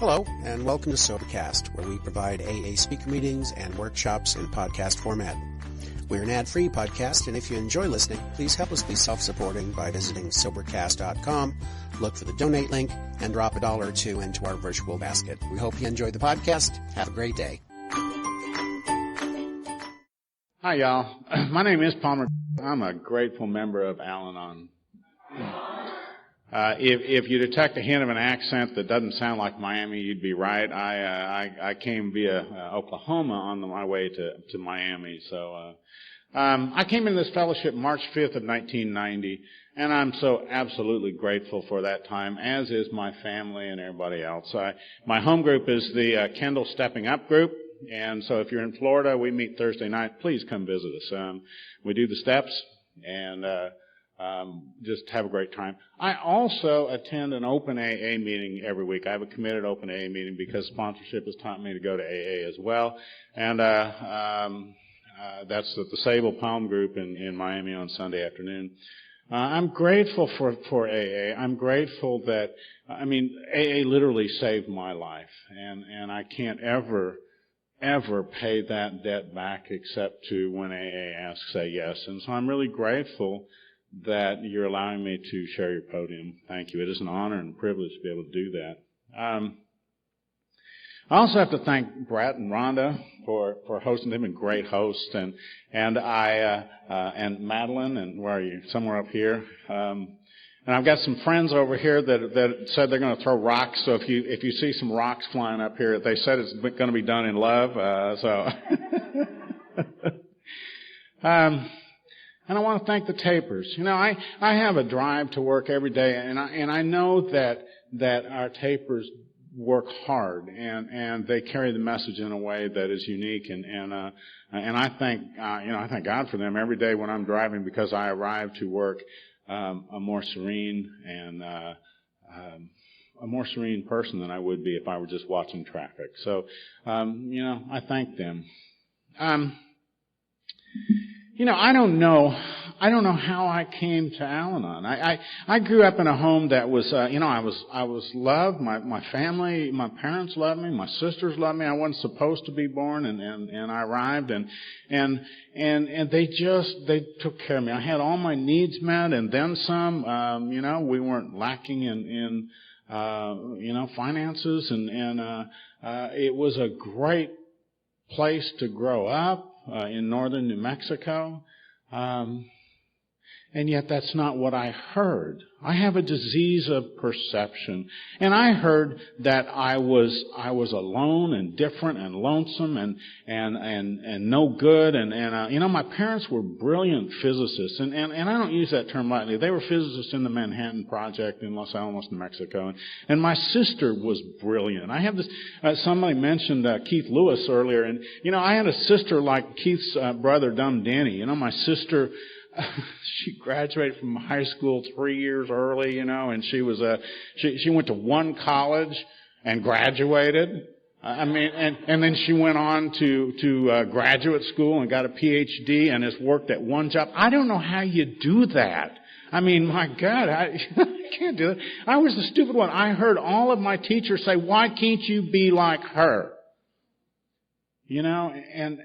Hello, and welcome to Sobercast, where we provide AA speaker meetings and workshops in podcast format. We're an ad-free podcast, and if you enjoy listening, please help us be self-supporting by visiting Sobercast.com, look for the donate link, and drop $1 or $2 into our virtual basket. We hope you enjoy the podcast. Have a great day. Hi, y'all. My name is Palmer. I'm a grateful member of Al-anon. If you detect a hint of an accent that doesn't sound like Miami, you'd be right. I came via Oklahoma on my way to Miami. So I came in this fellowship March 5th of 1990, and I'm so absolutely grateful for that time, as is my family and everybody else. My home group is the Kendall Stepping Up group, and so if you're in Florida, we meet Thursday night. Please come visit us. We do the steps, and just have a great time. I also attend an open AA meeting every week. I have a committed open AA meeting because sponsorship has taught me to go to AA as well. And that's at the Sable Palm Group in Miami on Sunday afternoon. I'm grateful for AA. I'm grateful that, AA literally saved my life. And I can't ever pay that debt back except to when AA asks, say yes. And so I'm really grateful that you're allowing me to share your podium. Thank you. It is an honor and a privilege to be able to do that. I also have to thank Brett and Rhonda for hosting. They've been great hosts, and Madeline, and where are you? Somewhere up here. And I've got some friends over here that said they're going to throw rocks. So if you see some rocks flying up here, they said it's going to be done in love. And I want to thank the tapers. I have a drive to work every day, and I know that our tapers work hard, and they carry the message in a way that is unique, and I thank God for them every day when I'm driving, because I arrive to work a more serene and a more serene person than I would be if I were just watching traffic. So I thank them. I don't know how I came to Al-anon. I grew up in a home that was, I was loved. My family, my parents loved me. My sisters loved me. I wasn't supposed to be born, and I arrived, and they took care of me. I had all my needs met, and then some. We weren't lacking in finances, and it was a great place to grow up. In northern New Mexico. And yet that's not what I heard. I have a disease of perception. And I heard that I was alone and different and lonesome and no good. My parents were brilliant physicists. And I don't use that term lightly. They were physicists in the Manhattan Project in Los Alamos, New Mexico. And my sister was brilliant. I have this, somebody mentioned Keith Lewis earlier. And, I had a sister like Keith's brother, Dumb Denny. My sister, she graduated from high school 3 years early, and she was she went to one college and graduated. And then she went on to graduate school and got a PhD and has worked at one job. I don't know how you do that. My God, I can't do it. I was the stupid one. I heard all of my teachers say, "Why can't you be like her?" And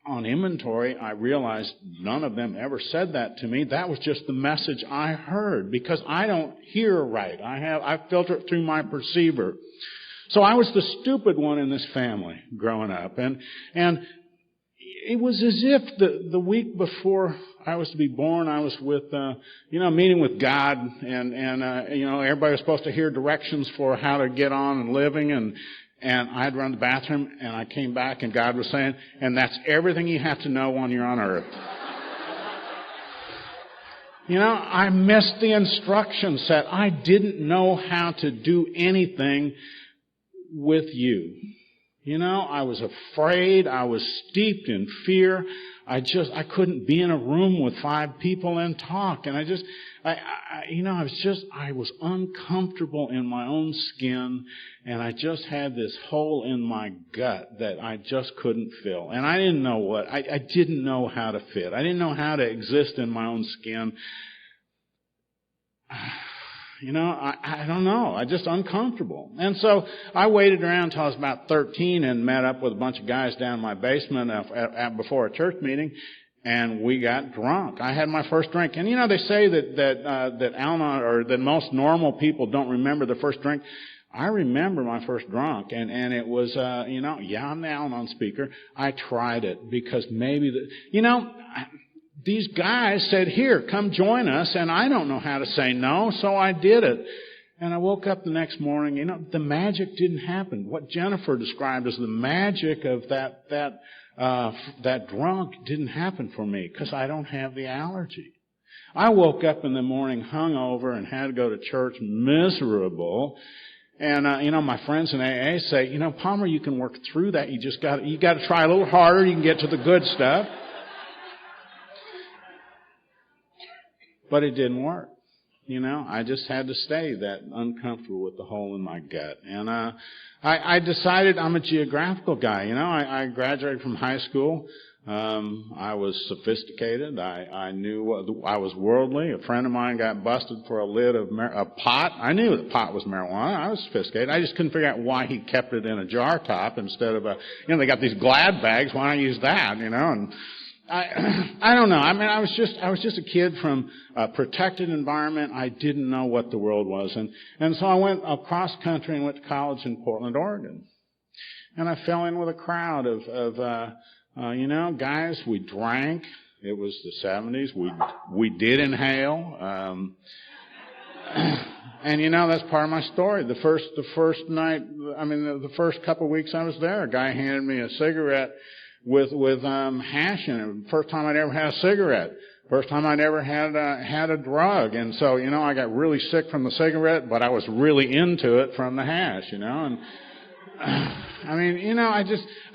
on inventory, I realized none of them ever said that to me. That was just the message I heard, because I don't hear right. I filter it through my perceiver. So I was the stupid one in this family growing up. And it was as if the week before I was to be born, I was with, meeting with God, and everybody was supposed to hear directions for how to get on and living, and I had run the bathroom, and I came back, and God was saying, "And that's everything you have to know when you're on earth." I missed the instruction set. I didn't know how to do anything with you. I was afraid. I was steeped in fear. I couldn't be in a room with 5 people and talk. And I was uncomfortable in my own skin, and I just had this hole in my gut that I just couldn't fill. And I didn't know I didn't know how to fit. I didn't know how to exist in my own skin. I don't know. I just uncomfortable. And so I waited around until I was about 13 and met up with a bunch of guys down in my basement before a church meeting, and we got drunk. I had my first drink. And they say that Al-anon, or that most normal people don't remember their first drink. I remember my first drunk, and it was, I'm the Al-anon speaker. I tried it because maybe these guys said, here, come join us, and I don't know how to say no, so I did it. And I woke up the next morning, the magic didn't happen. What Jennifer described as the magic of that drunk didn't happen for me because I don't have the allergy. I woke up in the morning hungover and had to go to church miserable. And, my friends in AA say, Palmer, you can work through that. You got to try a little harder. You can get to the good stuff. But it didn't work. I just had to stay that uncomfortable with the hole in my gut. And, I decided I'm a geographical guy. I graduated from high school. I was sophisticated. I knew I was worldly. A friend of mine got busted for a lid of pot. I knew that pot was marijuana. I was sophisticated. I just couldn't figure out why he kept it in a jar top instead of they got these Glad bags. Why not use that? And I don't know. I mean, I was just a kid from a protected environment. I didn't know what the world was, and so I went across country and went to college in Portland, Oregon, and I fell in with a crowd of guys. We drank. It was the 70s. We did inhale. And that's part of my story. The first night, the first couple of weeks I was there, a guy handed me a cigarette with hash in it. First time I'd ever had a cigarette. First time I'd ever had a drug. And so, I got really sick from the cigarette, but I was really into it from the hash, and I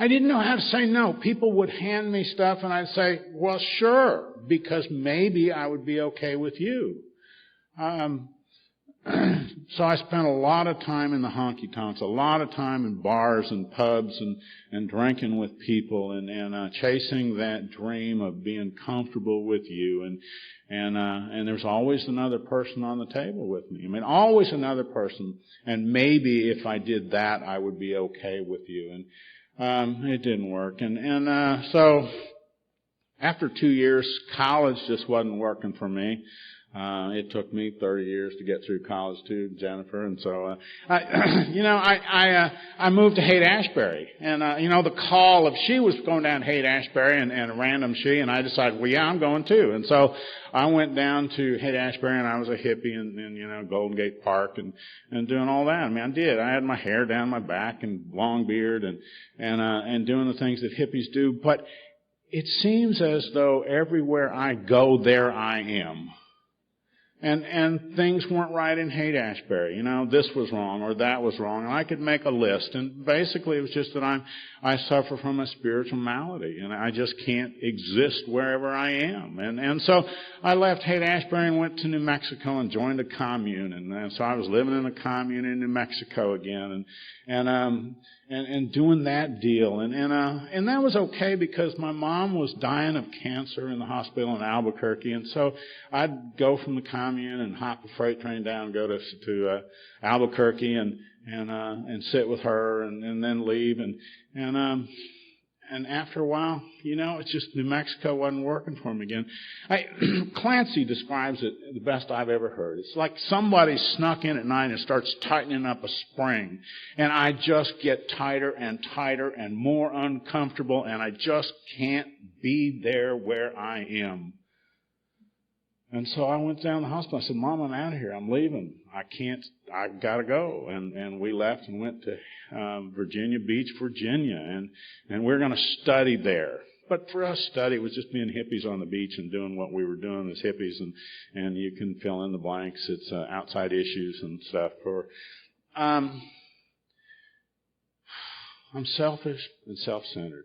didn't know how to say no. People would hand me stuff and I'd say, well, sure, because maybe I would be okay with you. So I spent a lot of time in the honky-tonks, a lot of time in bars and pubs and drinking with people and chasing that dream of being comfortable with you. And there's always another person on the table with me. Always another person. And maybe if I did that, I would be okay with you. And it didn't work. So after 2 years, college just wasn't working for me. It took me 30 years to get through college too, Jennifer, and so I moved to Haight-Ashbury, and the call of she was going down to Haight-Ashbury, and a random she, and I decided, well, yeah, I'm going too, and so I went down to Haight-Ashbury, and I was a hippie in Golden Gate Park and doing all that. I did. I had my hair down my back and long beard and doing the things that hippies do, but it seems as though everywhere I go, there I am. And things weren't right in Haight-Ashbury. This was wrong or that was wrong. And I could make a list. And basically it was just that I suffer from a spiritual malady. And I just can't exist wherever I am. And so I left Haight-Ashbury and went to New Mexico and joined a commune. And so I was living in a commune in New Mexico again. And doing that deal. And that was okay because my mom was dying of cancer in the hospital in Albuquerque. And so I'd go from the commune and hop the freight train down and go to Albuquerque and sit with her and then leave. And after a while, it's just New Mexico wasn't working for me again. Clancy describes it the best I've ever heard. It's like somebody snuck in at night and starts tightening up a spring. And I just get tighter and tighter and more uncomfortable, and I just can't be there where I am. And so I went down to the hospital. I said, Mom, I'm out of here. I'm leaving. I've got to go. And we left and went to Virginia Beach, Virginia. And we're going to study there. But for us, study was just being hippies on the beach and doing what we were doing as hippies. And you can fill in the blanks. It's outside issues and stuff. I'm selfish and self-centered.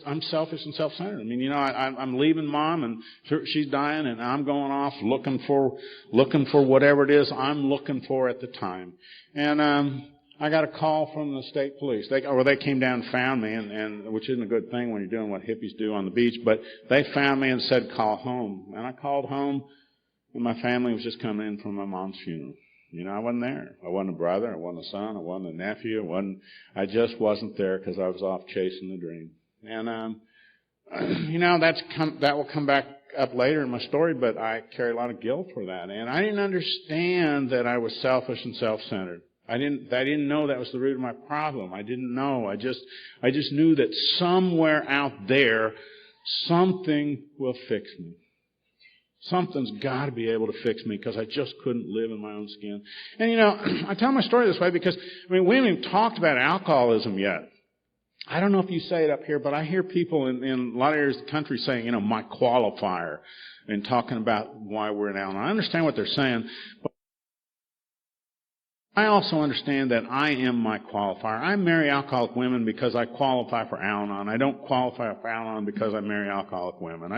I'm selfish and self-centered. I'm leaving Mom and she's dying and I'm going off looking for whatever it is I'm looking for at the time. And, I got a call from the state police. They came down and found me and which isn't a good thing when you're doing what hippies do on the beach, but they found me and said, call home. And I called home and my family was just coming in from my mom's funeral. I wasn't there. I wasn't a brother. I wasn't a son. I wasn't a nephew. I just wasn't there because I was off chasing the dream. And, that will come back up later in my story, but I carry a lot of guilt for that. And I didn't understand that I was selfish and self-centered. I didn't know that was the root of my problem. I didn't know. I just knew that somewhere out there, something will fix me. Something's got to be able to fix me because I just couldn't live in my own skin. And, I tell my story this way because, we haven't even talked about alcoholism yet. I don't know if you say it up here, but I hear people in a lot of areas of the country saying, my qualifier, and talking about why we're in Al-anon. I understand what they're saying, but I also understand that I am my qualifier. I marry alcoholic women because I qualify for Al-anon. I don't qualify for Al-anon because I marry alcoholic women.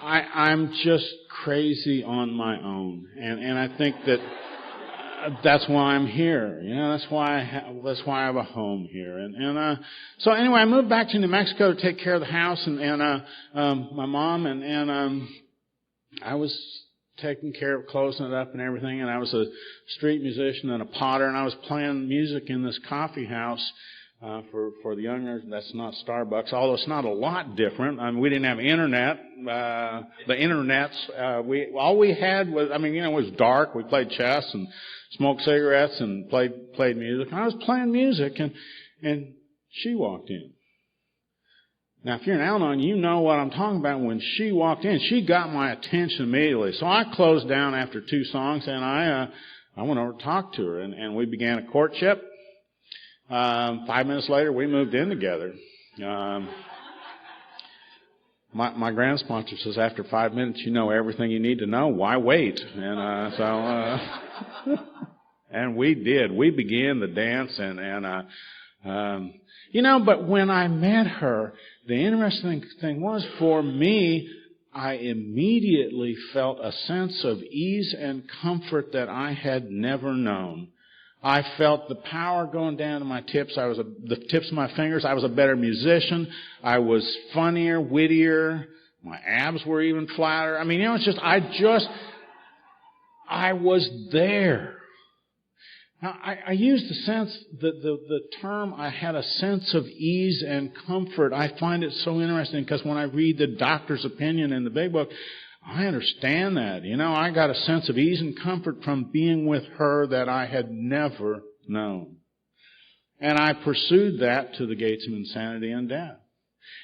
I'm just crazy on my own, and I think that's why I'm here. That's why I have a home here. So anyway, I moved back to New Mexico to take care of the house and my mom and I was taking care of closing it up and everything. And I was a street musician and a potter, and I was playing music in this coffee house. For the youngers, that's not Starbucks, although it's not a lot different. We didn't have internet. The internets, all we had was, it was dark. We played chess and smoked cigarettes and played music. And I was playing music and she walked in. Now, if you're an Al-anon, you know what I'm talking about. When she walked in, she got my attention immediately. So I closed down after 2 songs and I went over to talk to her and we began a courtship. 5 minutes later, we moved in together. My grand sponsor says, after 5 minutes, you know everything you need to know. Why wait? And and we did. We began the dance, But when I met her, the interesting thing was, for me, I immediately felt a sense of ease and comfort that I had never known. I felt the power going down to my tips. The tips of my fingers. I was a better musician. I was funnier, wittier. My abs were even flatter. I was there. Now, I used the term, I had a sense of ease and comfort. I find it so interesting because when I read the doctor's opinion in the big book, I understand that. I got a sense of ease and comfort from being with her that I had never known. And I pursued that to the gates of insanity and death.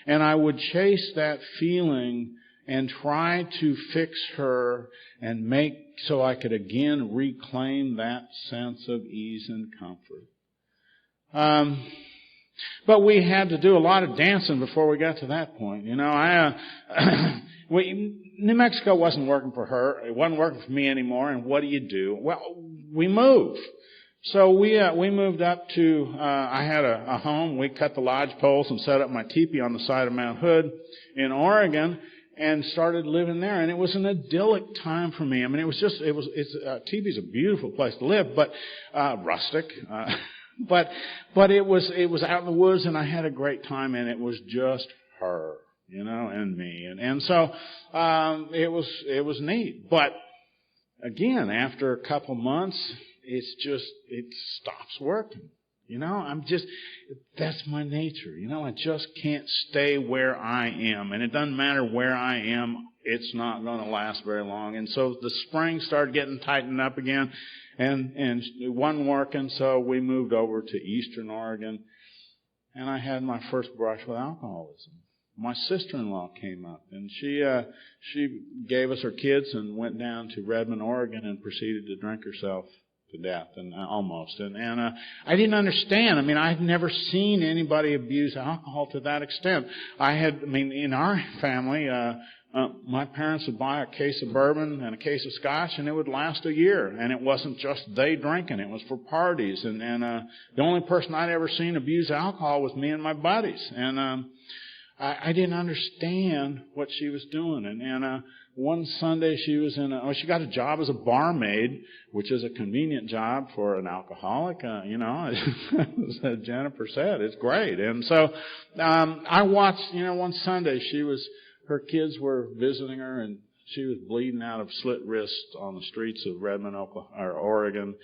And I would chase that feeling and try to fix her and make so I could again reclaim that sense of ease and comfort. But we had to do a lot of dancing before we got to that point. New Mexico wasn't working for her. It wasn't working for me anymore. And what do? Well, we moved. So we moved up to, I had a home. We cut the lodge poles and set up my teepee on the side of Mount Hood in Oregon and started living there. And it was an idyllic time for me. Teepee's a beautiful place to live, but, rustic. But it was out in the woods and I had a great time and it was just her. And me. And so, it was neat. But again, after a couple months, it stops working. That's my nature. I just can't stay where I am. And it doesn't matter where I am, it's not going to last very long. And so the spring started getting tightened up again and it wasn't working. So we moved over to Eastern Oregon and I had my first brush with alcoholism. My sister-in-law came up, and she gave us her kids and went down to Redmond, Oregon, and proceeded to drink herself to death, and almost. And I didn't understand. I'd never seen anybody abuse alcohol to that extent. In our family, my parents would buy a case of bourbon and a case of scotch, and it would last a year. And it wasn't just they drinking; it was for parties. And the only person I'd ever seen abuse alcohol was me and my buddies. And I didn't understand what she was doing. And one Sunday she got a job as a barmaid, which is a convenient job for an alcoholic. As Jennifer said, it's great. And so I watched, one Sunday she was her kids were visiting her, and she was bleeding out of slit wrists on the streets of Redmond, Oregon,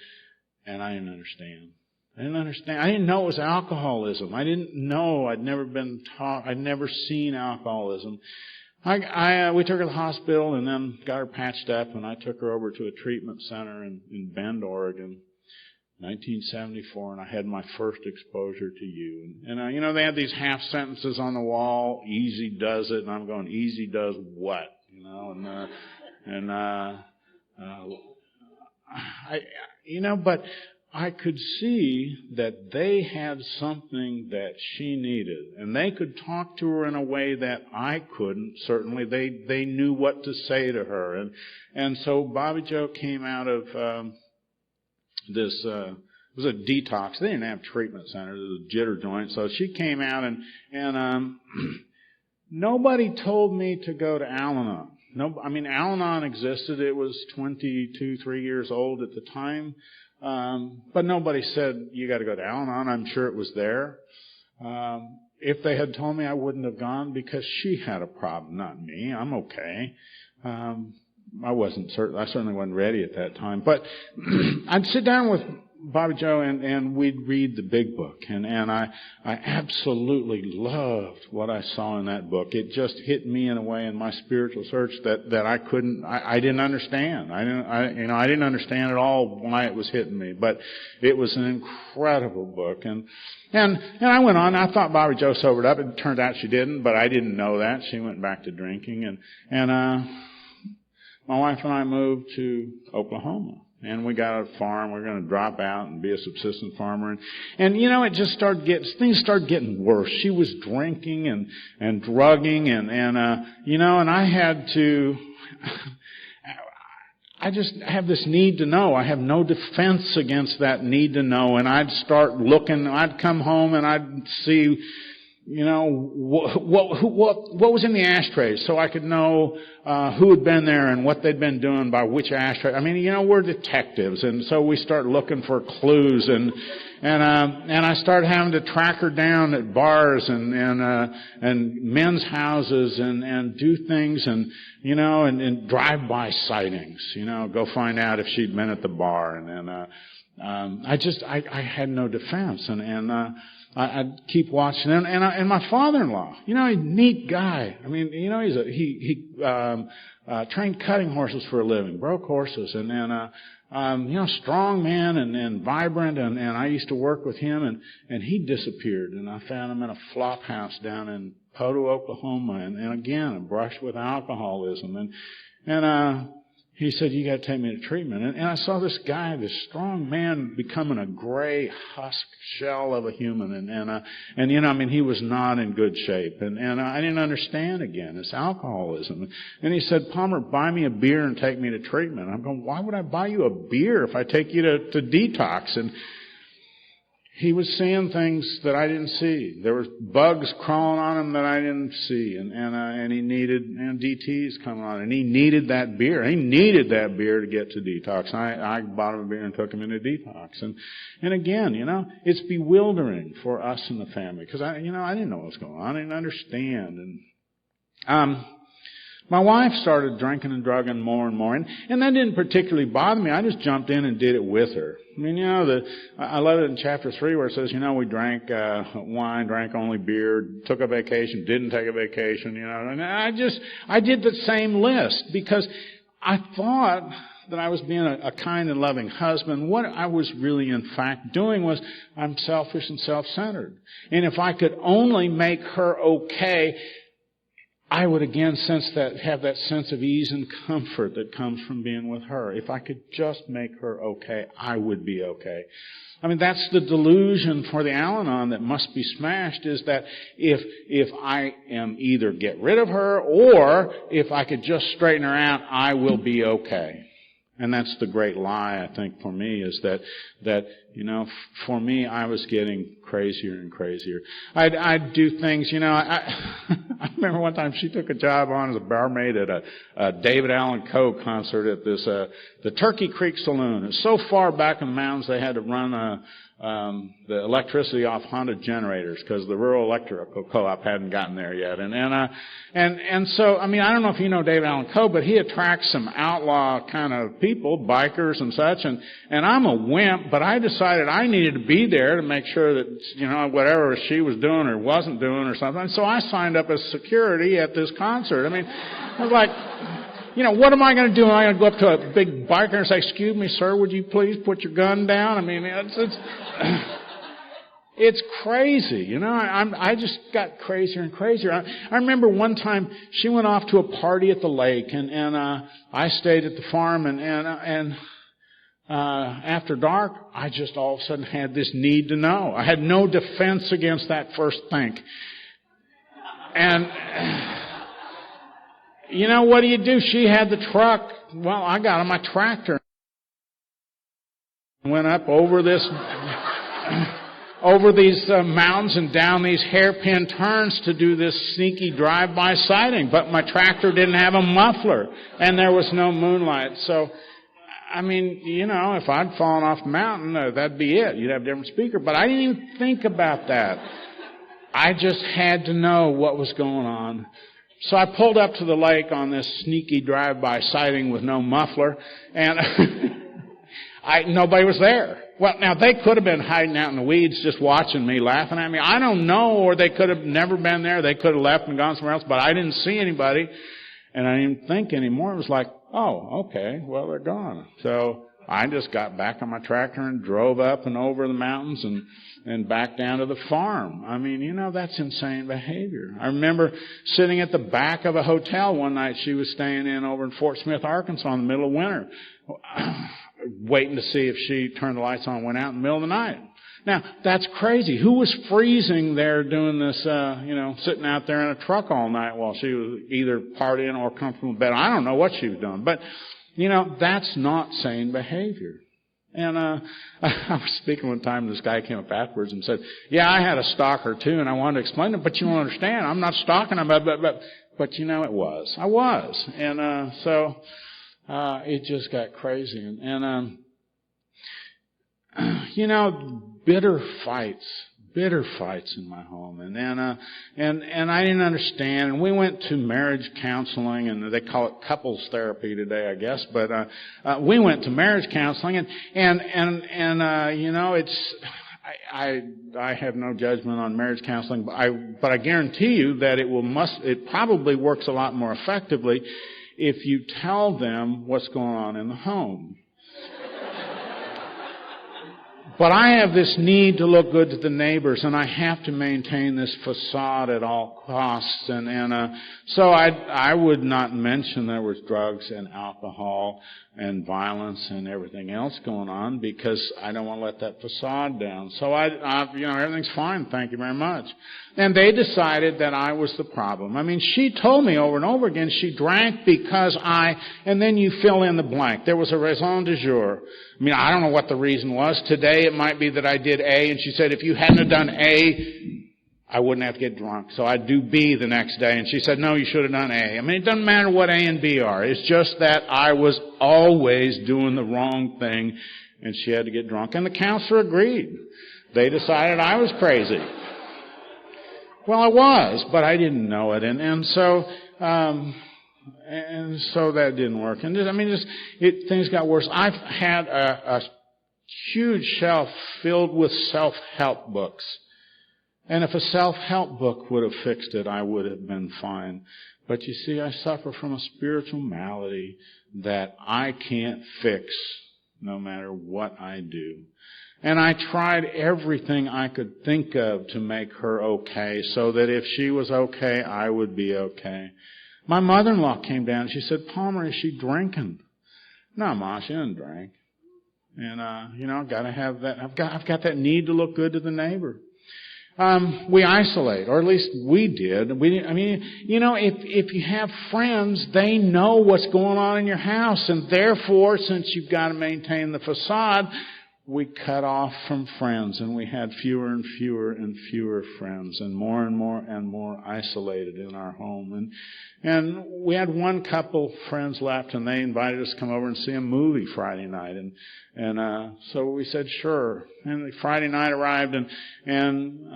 and I didn't understand. I didn't know it was alcoholism. I didn't know. I'd never been taught. I'd never seen alcoholism. We took her to the hospital and then got her patched up, and I took her over to a treatment center in Bend, Oregon, 1974, and I had my first exposure to you. And they had these half sentences on the wall. Easy does it, and I'm going, easy does what? But I could see that they had something that she needed, and they could talk to her in a way that I couldn't. Certainly, they knew what to say to her, and so Bobby Joe came out of this. It was a detox. They didn't have treatment centers. It was a jitter joint. So she came out, and nobody told me to go to Al-anon. No, I mean Al-anon existed. It was 3 years old at the time. But nobody said, you got to go to Al-anon. I'm sure it was there. If they had told me, I wouldn't have gone because she had a problem, not me. I'm okay. I certainly wasn't ready at that time. But I'd sit down with Bobby Joe and we'd read the big book. And I absolutely loved what I saw in that book. It just hit me in a way in my spiritual search that I didn't understand. I didn't understand at all why it was hitting me. But it was an incredible book. And I went on. I thought Bobby Joe sobered up. It turned out she didn't, but I didn't know that. She went back to drinking. And my wife and I moved to Oklahoma. And we got a farm. We're going to drop out and be a subsistence farmer. And it just things started getting worse. She was drinking and drugging and I had to, I just have this need to know. I have no defense against that need to know. And I'd start looking. I'd come home and I'd see, what was in the ashtrays, so I could know who had been there and what they'd been doing by which ashtray. I mean, we're detectives, and so we start looking for clues, and I started having to track her down at bars and men's houses and do things and drive-by sightings. Go find out if she'd been at the bar, and I had no defense, I'd keep watching, and my father-in-law, he's a neat guy. I mean, he trained cutting horses for a living, broke horses, strong man and vibrant, and I used to work with him, and he disappeared, and I found him in a flop house down in Poto, Oklahoma, and again, a brush with alcoholism, and he said, you got to take me to treatment. And I saw this guy, this strong man, becoming a gray husk shell of a human. And he was not in good shape. And I didn't understand again. It's alcoholism. And he said, Palmer, buy me a beer and take me to treatment. I'm going, why would I buy you a beer if I take you to detox? And he was seeing things that I didn't see. There was bugs crawling on him that I didn't see, and he needed DTs coming on, and he needed that beer. He needed that beer to get to detox. I bought him a beer and took him into detox, and again, it's bewildering for us in the family because I didn't know what was going on. I didn't understand, and my wife started drinking and drugging more and more, and that didn't particularly bother me. I just jumped in and did it with her. I mean, I love it in chapter 3 where it says, we drank wine, drank only beer, took a vacation, didn't take a vacation, and I did the same list because I thought that I was being a kind and loving husband. What I was really, in fact, doing was I'm selfish and self-centered. And if I could only make her okay, I would again have that sense of ease and comfort that comes from being with her. If I could just make her okay, I would be okay. I mean, that's the delusion for the Al-anon that must be smashed, is that if I am either get rid of her or if I could just straighten her out, I will be okay. And that's the great lie, I think, for me, is that for me, I was getting crazier and crazier. I'd do things, I remember one time she took a job on as a barmaid at a David Allan Coe concert at the Turkey Creek Saloon. It's so far back in the mountains they had to run the electricity off Honda generators, because the rural electrical co-op hadn't gotten there yet. And so, I mean, I don't know if you know David Allen Coe, but he attracts some outlaw kind of people, bikers and such, and I'm a wimp, but I decided I needed to be there to make sure that, you know, whatever she was doing or wasn't doing or something. So I signed up as security at this concert. I mean, I was like, you know, what am I going to do? Am I going to go up to a big biker and say, "Excuse me, sir, would you please put your gun down?" I mean, it's crazy, you know. I just got crazier and crazier. I remember one time she went off to a party at the lake, and I stayed at the farm, and after dark, I just all of a sudden had this need to know. I had no defense against that first think, and. You know, what do? She had the truck. Well, I got on my tractor. Went up over these mountains and down these hairpin turns to do this sneaky drive-by sighting. But my tractor didn't have a muffler, and there was no moonlight. So, I mean, you know, if I'd fallen off the mountain, that'd be it. You'd have a different speaker. But I didn't even think about that. I just had to know what was going on. So I pulled up to the lake on this sneaky drive-by sighting with no muffler, and nobody was there. Well, now, they could have been hiding out in the weeds just watching me, laughing at me. I don't know, or they could have never been there. They could have left and gone somewhere else, but I didn't see anybody, and I didn't think anymore. It was like, oh, okay, well, they're gone. So I just got back on my tractor and drove up and over the mountains and back down to the farm. I mean, you know, that's insane behavior. I remember sitting at the back of a hotel one night she was staying in over in Fort Smith, Arkansas in the middle of winter, waiting to see if she turned the lights on and went out in the middle of the night. Now, that's crazy. Who was freezing there doing this, you know, sitting out there in a truck all night while she was either partying or comfortable in bed? I don't know what she was doing. But, you know, that's not sane behavior. And I was speaking one time, this guy came up afterwards and said, "Yeah, I had a stalker too, and I wanted to explain it, but you don't understand. I'm not stalking him, but you know, I was." And so it just got crazy. And you know, bitter fights in my home, and I didn't understand. And we went to marriage counseling, and they call it couples therapy today, I guess. But we went to marriage counseling, and you know, I have no judgment on marriage counseling, but I guarantee you that it probably works a lot more effectively if you tell them what's going on in the home. But I have this need to look good to the neighbors, and I have to maintain this facade at all costs. And so I would not mention there was drugs and alcohol and violence and everything else going on, because I don't want to let that facade down. So you know, everything's fine, thank you very much. And they decided that I was the problem. I mean, she told me over and over again she drank because and then you fill in the blank. There was a raison du jour. I mean, I don't know what the reason was. Today it might be that I did A, and she said, if you hadn't have done A, I wouldn't have to get drunk. So I'd do B the next day. And she said, no, you should have done A. I mean, it doesn't matter what A and B are. It's just that I was always doing the wrong thing, and she had to get drunk. And the counselor agreed. They decided I was crazy. Well, I was, but I didn't know it. And so that didn't work. And things got worse. I've had a huge shelf filled with self-help books. And if a self-help book would have fixed it, I would have been fine. But you see, I suffer from a spiritual malady that I can't fix no matter what I do. And I tried everything I could think of to make her okay, so that if she was okay, I would be okay. My mother-in-law came down and she said, "Palmer, is she drinking?" "No, Ma, she doesn't drink." And, you know, I've got to have that. I've got that need to look good to the neighbor. We isolate, or at least we did. You know, if you have friends, they know what's going on in your house, and therefore, since you've got to maintain the facade, we cut off from friends, and we had fewer and fewer and fewer friends, and more and more isolated in our home. And we had one couple friends left, and they invited us to come over and see a movie Friday night. And so we said, sure. And Friday night arrived, and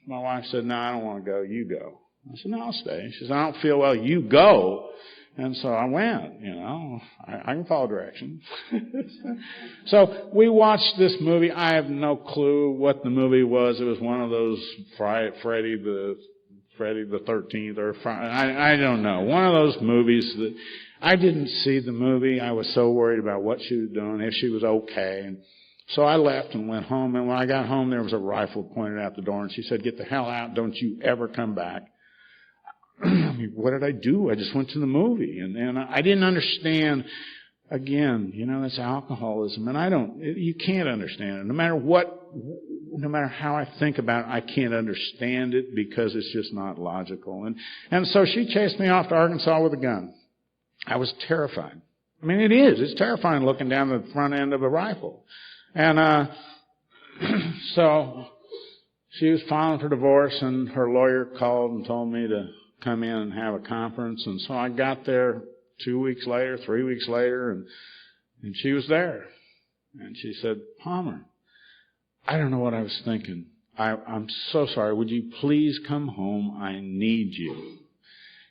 my wife said, no, I don't want to go. You go. I said, no, I'll stay. She said, I don't feel well. You go. And so I went, I can follow directions. So we watched this movie. I have no clue what the movie was. It was one of those Friday the 13th or Friday, I don't know. One of those movies that I didn't see the movie. I was so worried about what she was doing, if she was okay. And so I left and went home. And when I got home, there was a rifle pointed out the door. And she said, get the hell out. Don't you ever come back. I mean, what did I do? I just went to the movie. And I didn't understand. Again, that's alcoholism. And you can't understand it. No matter how I think about it, I can't understand it because it's just not logical. And so she chased me off to Arkansas with a gun. I was terrified. I mean, it's terrifying looking down the front end of a rifle. And so she was filing for divorce, and her lawyer called and told me to come in and have a conference. And so I got there 2 weeks later, 3 weeks later, and she was there. And she said, Palmer, I don't know what I was thinking. I'm so sorry. Would you please come home? I need you.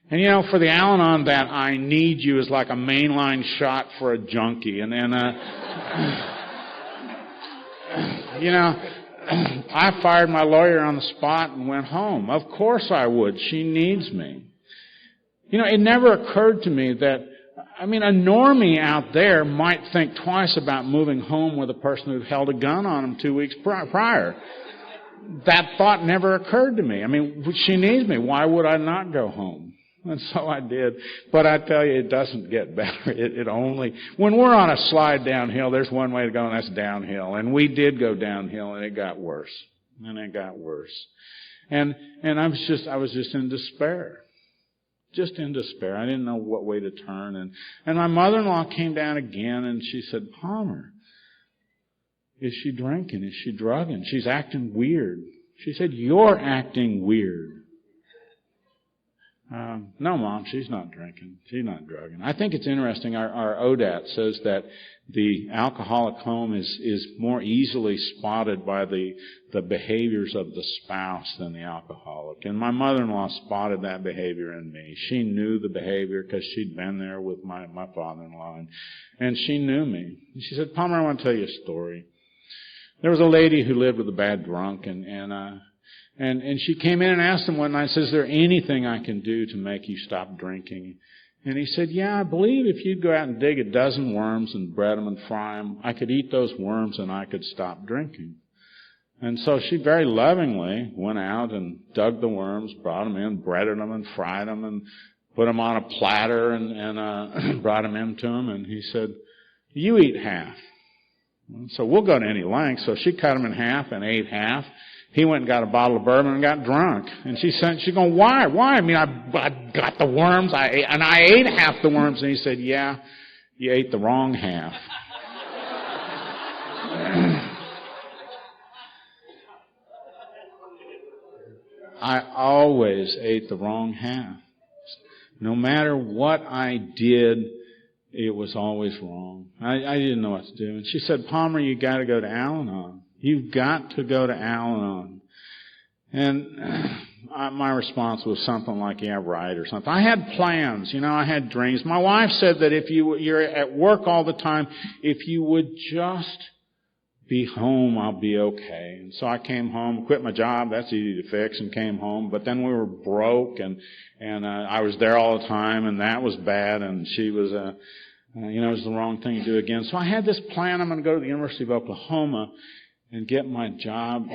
And for the Al-anon, that I need you is like a mainline shot for a junkie. And I fired my lawyer on the spot and went home. Of course I would. She needs me. It never occurred to me that, a normie out there might think twice about moving home with a person who held a gun on him 2 weeks prior. That thought never occurred to me. She needs me. Why would I not go home? And so I did. But I tell you, it doesn't get better. It only, when we're on a slide downhill, there's one way to go, and that's downhill. And we did go downhill, and it got worse. And I was just in despair. Just in despair. I didn't know what way to turn. And my mother-in-law came down again, and she said, Palmer, is she drinking? Is she drugging? She's acting weird. She said, you're acting weird. No, Mom, she's not drinking. She's not drugging. I think it's interesting. Our ODAT says that the alcoholic home is more easily spotted by the behaviors of the spouse than the alcoholic. And my mother-in-law spotted that behavior in me. She knew the behavior because she'd been there with my father-in-law. And she knew me. And she said, Palmer, I want to tell you a story. There was a lady who lived with a bad drunk, and she came in and asked him one night, says, is there anything I can do to make you stop drinking? And he said, yeah, I believe if you'd go out and dig a dozen worms and bread them and fry them, I could eat those worms and I could stop drinking. And so she very lovingly went out and dug the worms, brought them in, breaded them and fried them and put them on a platter and brought them into him. And he said, you eat half. So we'll go to any length. So she cut them in half and ate half. He went and got a bottle of bourbon and got drunk. And she's going, why? Why? I got the worms, I ate half the worms. And he said, yeah, you ate the wrong half. I always ate the wrong half. No matter what I did, it was always wrong. I didn't know what to do. And she said, Palmer, you got to go to Al-anon. You've got to go to Al-anon. And my response was something like, yeah, right, or something. I had plans, I had dreams. My wife said that if you're at work all the time, if you would just be home, I'll be okay. And so I came home, quit my job, that's easy to fix, and came home. But then we were broke, and I was there all the time, and that was bad, and she was, it was the wrong thing to do again. So I had this plan. I'm going to go to the University of Oklahoma and get a job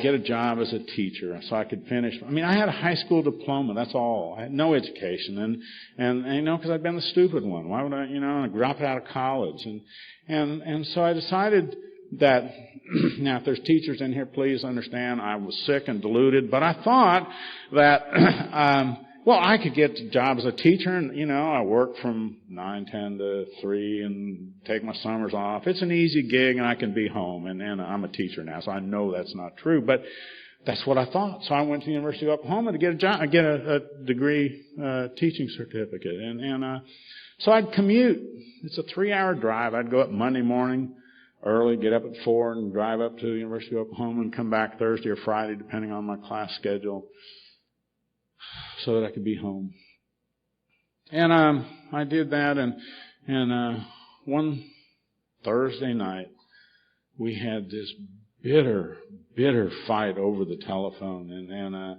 as a teacher so I could finish. I had a high school diploma, that's all. I had no education. And because I'd been the stupid one. Why would I, drop out of college? And so I decided that, now if there's teachers in here, please understand I was sick and deluded, but I thought that, Well, I could get a job as a teacher, and, I work from 9:10 to 3 and take my summers off. It's an easy gig, and I can be home. And I'm a teacher now, so I know that's not true. But that's what I thought. So I went to the University of Oklahoma to get a job, get a degree teaching certificate. So I'd commute. It's a 3-hour drive. I'd go up Monday morning early, get up at 4 and drive up to the University of Oklahoma and come back Thursday or Friday, depending on my class schedule, so that I could be home. And I did that, and one Thursday night, we had this bitter fight over the telephone, and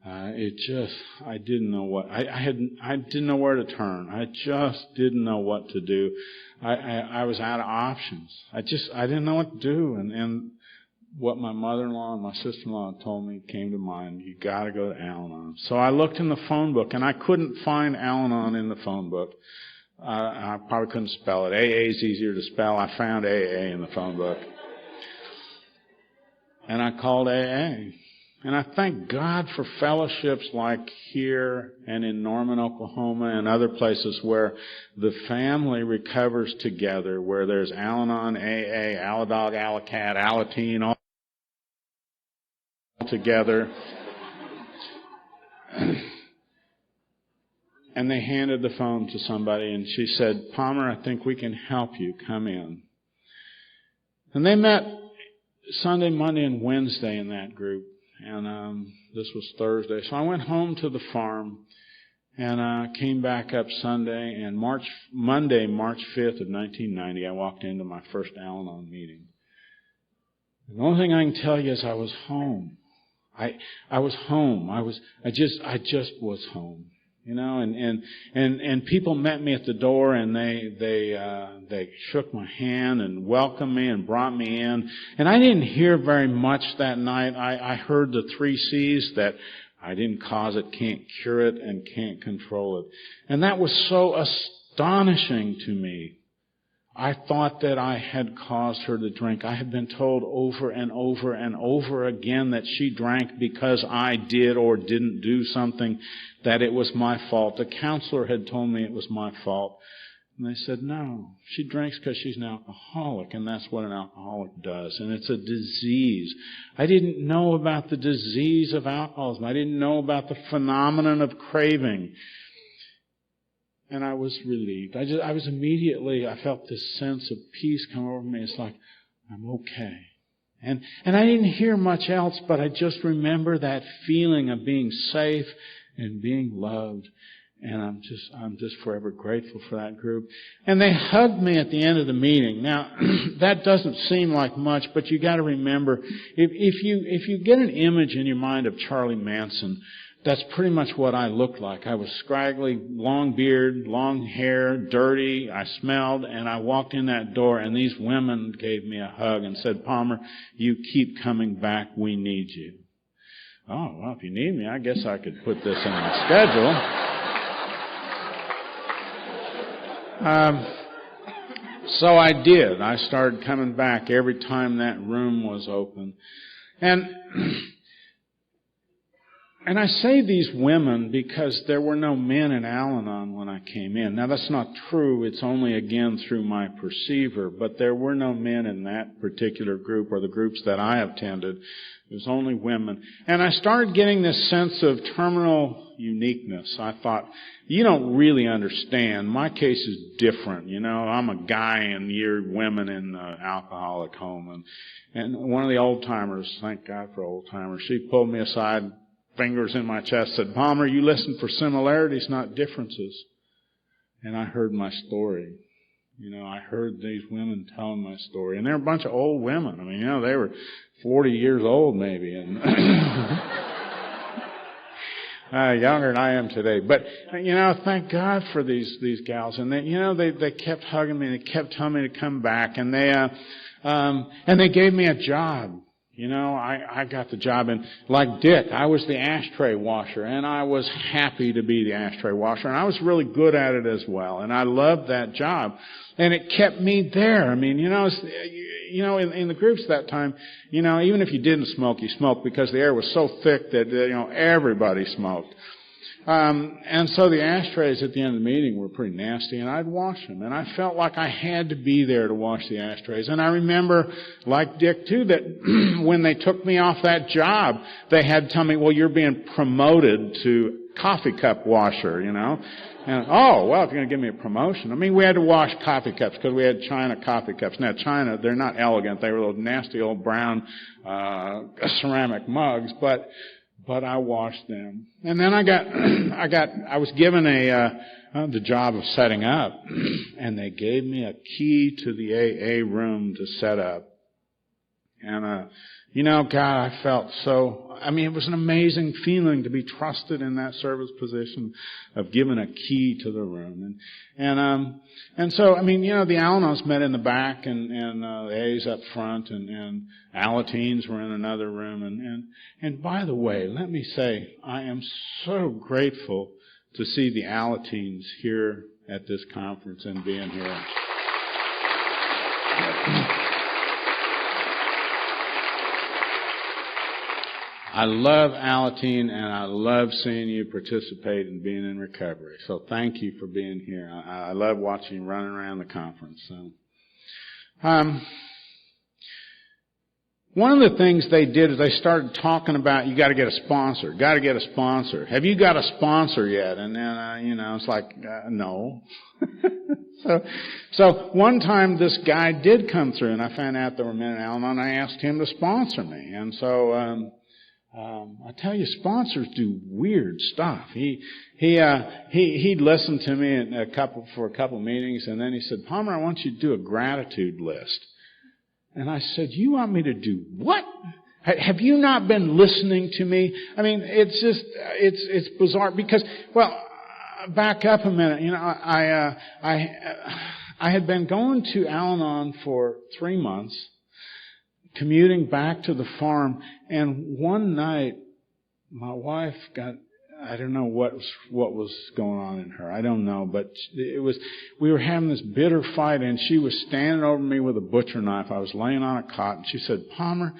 I didn't know what, I didn't know where to turn. I just didn't know what to do. I was out of options. I didn't know what to do, and what my mother-in-law and my sister-in-law told me came to mind. You gotta go to Al-anon. So I looked in the phone book, and I couldn't find Al-anon in the phone book. I probably couldn't spell it. AA is easier to spell. I found AA in the phone book. And I called AA. And I thank God for fellowships like here and in Norman, Oklahoma, and other places where the family recovers together, where there's Al-anon, AA, Al-dog, Al-cat, Al-teen, all together. And they handed the phone to somebody, and she said, "Palmer, I think we can help you. Come in." And they met Sunday, Monday, and Wednesday in that group. And this was Thursday. So I went home to the farm and came back up Sunday. And Monday, March 5th of 1990, I walked into my first Al-anon meeting. And the only thing I can tell you is I was home. I was home. I just was home. And people met me at the door, and they shook my hand and welcomed me and brought me in. And I didn't hear very much that night. I heard the 3 C's, that I didn't cause it, can't cure it, and can't control it. And that was so astonishing to me. I thought that I had caused her to drink. I had been told over and over and over again that she drank because I did or didn't do something, that it was my fault. The counselor had told me it was my fault. And they said, no, she drinks because she's an alcoholic, and that's what an alcoholic does. And it's a disease. I didn't know about the disease of alcoholism. I didn't know about the phenomenon of craving. And I was relieved. I felt this sense of peace come over me. It's like, I'm okay. And I didn't hear much else, but I just remember that feeling of being safe and being loved. And I'm just forever grateful for that group. And they hugged me at the end of the meeting. Now, that doesn't seem like much, but you got to remember, if you get an image in your mind of Charlie Manson, that's pretty much what I looked like. I was scraggly, long beard, long hair, dirty. I smelled, and I walked in that door, and these women gave me a hug and said, "Palmer, you keep coming back. We need you." Oh, well, if you need me, I guess I could put this in my schedule. So I did. I started coming back every time that room was open. And I say these women because there were no men in Al-anon when I came in. Now, that's not true. It's only, again, through my perceiver. But there were no men in that particular group or the groups that I attended. It was only women. And I started getting this sense of terminal uniqueness. I thought, you don't really understand. My case is different. I'm a guy and you're women in an alcoholic home. And one of the old-timers, thank God for old-timers, she pulled me aside, fingers in my chest, said, "Palmer, you listen for similarities, not differences." And I heard my story. I heard these women telling my story. And they're a bunch of old women. I mean, they were 40 years old maybe. And younger than I am today. But, thank God for these gals. And they kept hugging me, and they kept telling me to come back. And they gave me a job. I got the job, and like Dick, I was the ashtray washer, and I was happy to be the ashtray washer, and I was really good at it as well, and I loved that job, and it kept me there. I mean, in the groups that time, even if you didn't smoke, you smoked because the air was so thick that, everybody smoked. And so the ashtrays at the end of the meeting were pretty nasty, and I'd wash them. And I felt like I had to be there to wash the ashtrays. And I remember, like Dick too, that when they took me off that job, they had to tell me, well, you're being promoted to coffee cup washer, you know. And, oh, well, if you're going to give me a promotion. I mean, we had to wash coffee cups because we had China coffee cups. Now, China, they're not elegant. They were those nasty old brown ceramic mugs, but I washed them. And then I was given the job of setting up, and they gave me a key to the AA room to set up. And, you know, God, I felt it was an amazing feeling to be trusted in that service position of giving a key to the room. And so, I mean, you know, the Al-anons met in the back and the A's up front and Alateens were in another room. And by the way, let me say, I am so grateful to see the Alateens here at this conference and being here. I love Alateen, and I love seeing you participate in being in recovery. So thank you for being here. I love watching you running around the conference. So, one of the things they did is they started talking about you got to get a sponsor. Got to get a sponsor. Have you got a sponsor yet? And then you know, it's like no. So one time this guy did come through, and I found out there were men in Al-anon, and I asked him to sponsor me, and so. I tell you, sponsors do weird stuff. He'd listened to me for a couple meetings, and then he said, Palmer, I want you to do a gratitude list. And I said, you want me to do what? Have you not been listening to me? I mean, it's just, it's bizarre because, well, back up a minute. You know, I had been going to Al-anon for 3 months, commuting back to the farm, and one night my wife got, I don't know what was going on in her. I don't know, but we were having this bitter fight, and she was standing over me with a butcher knife. I was laying on a cot, and she said, Palmer,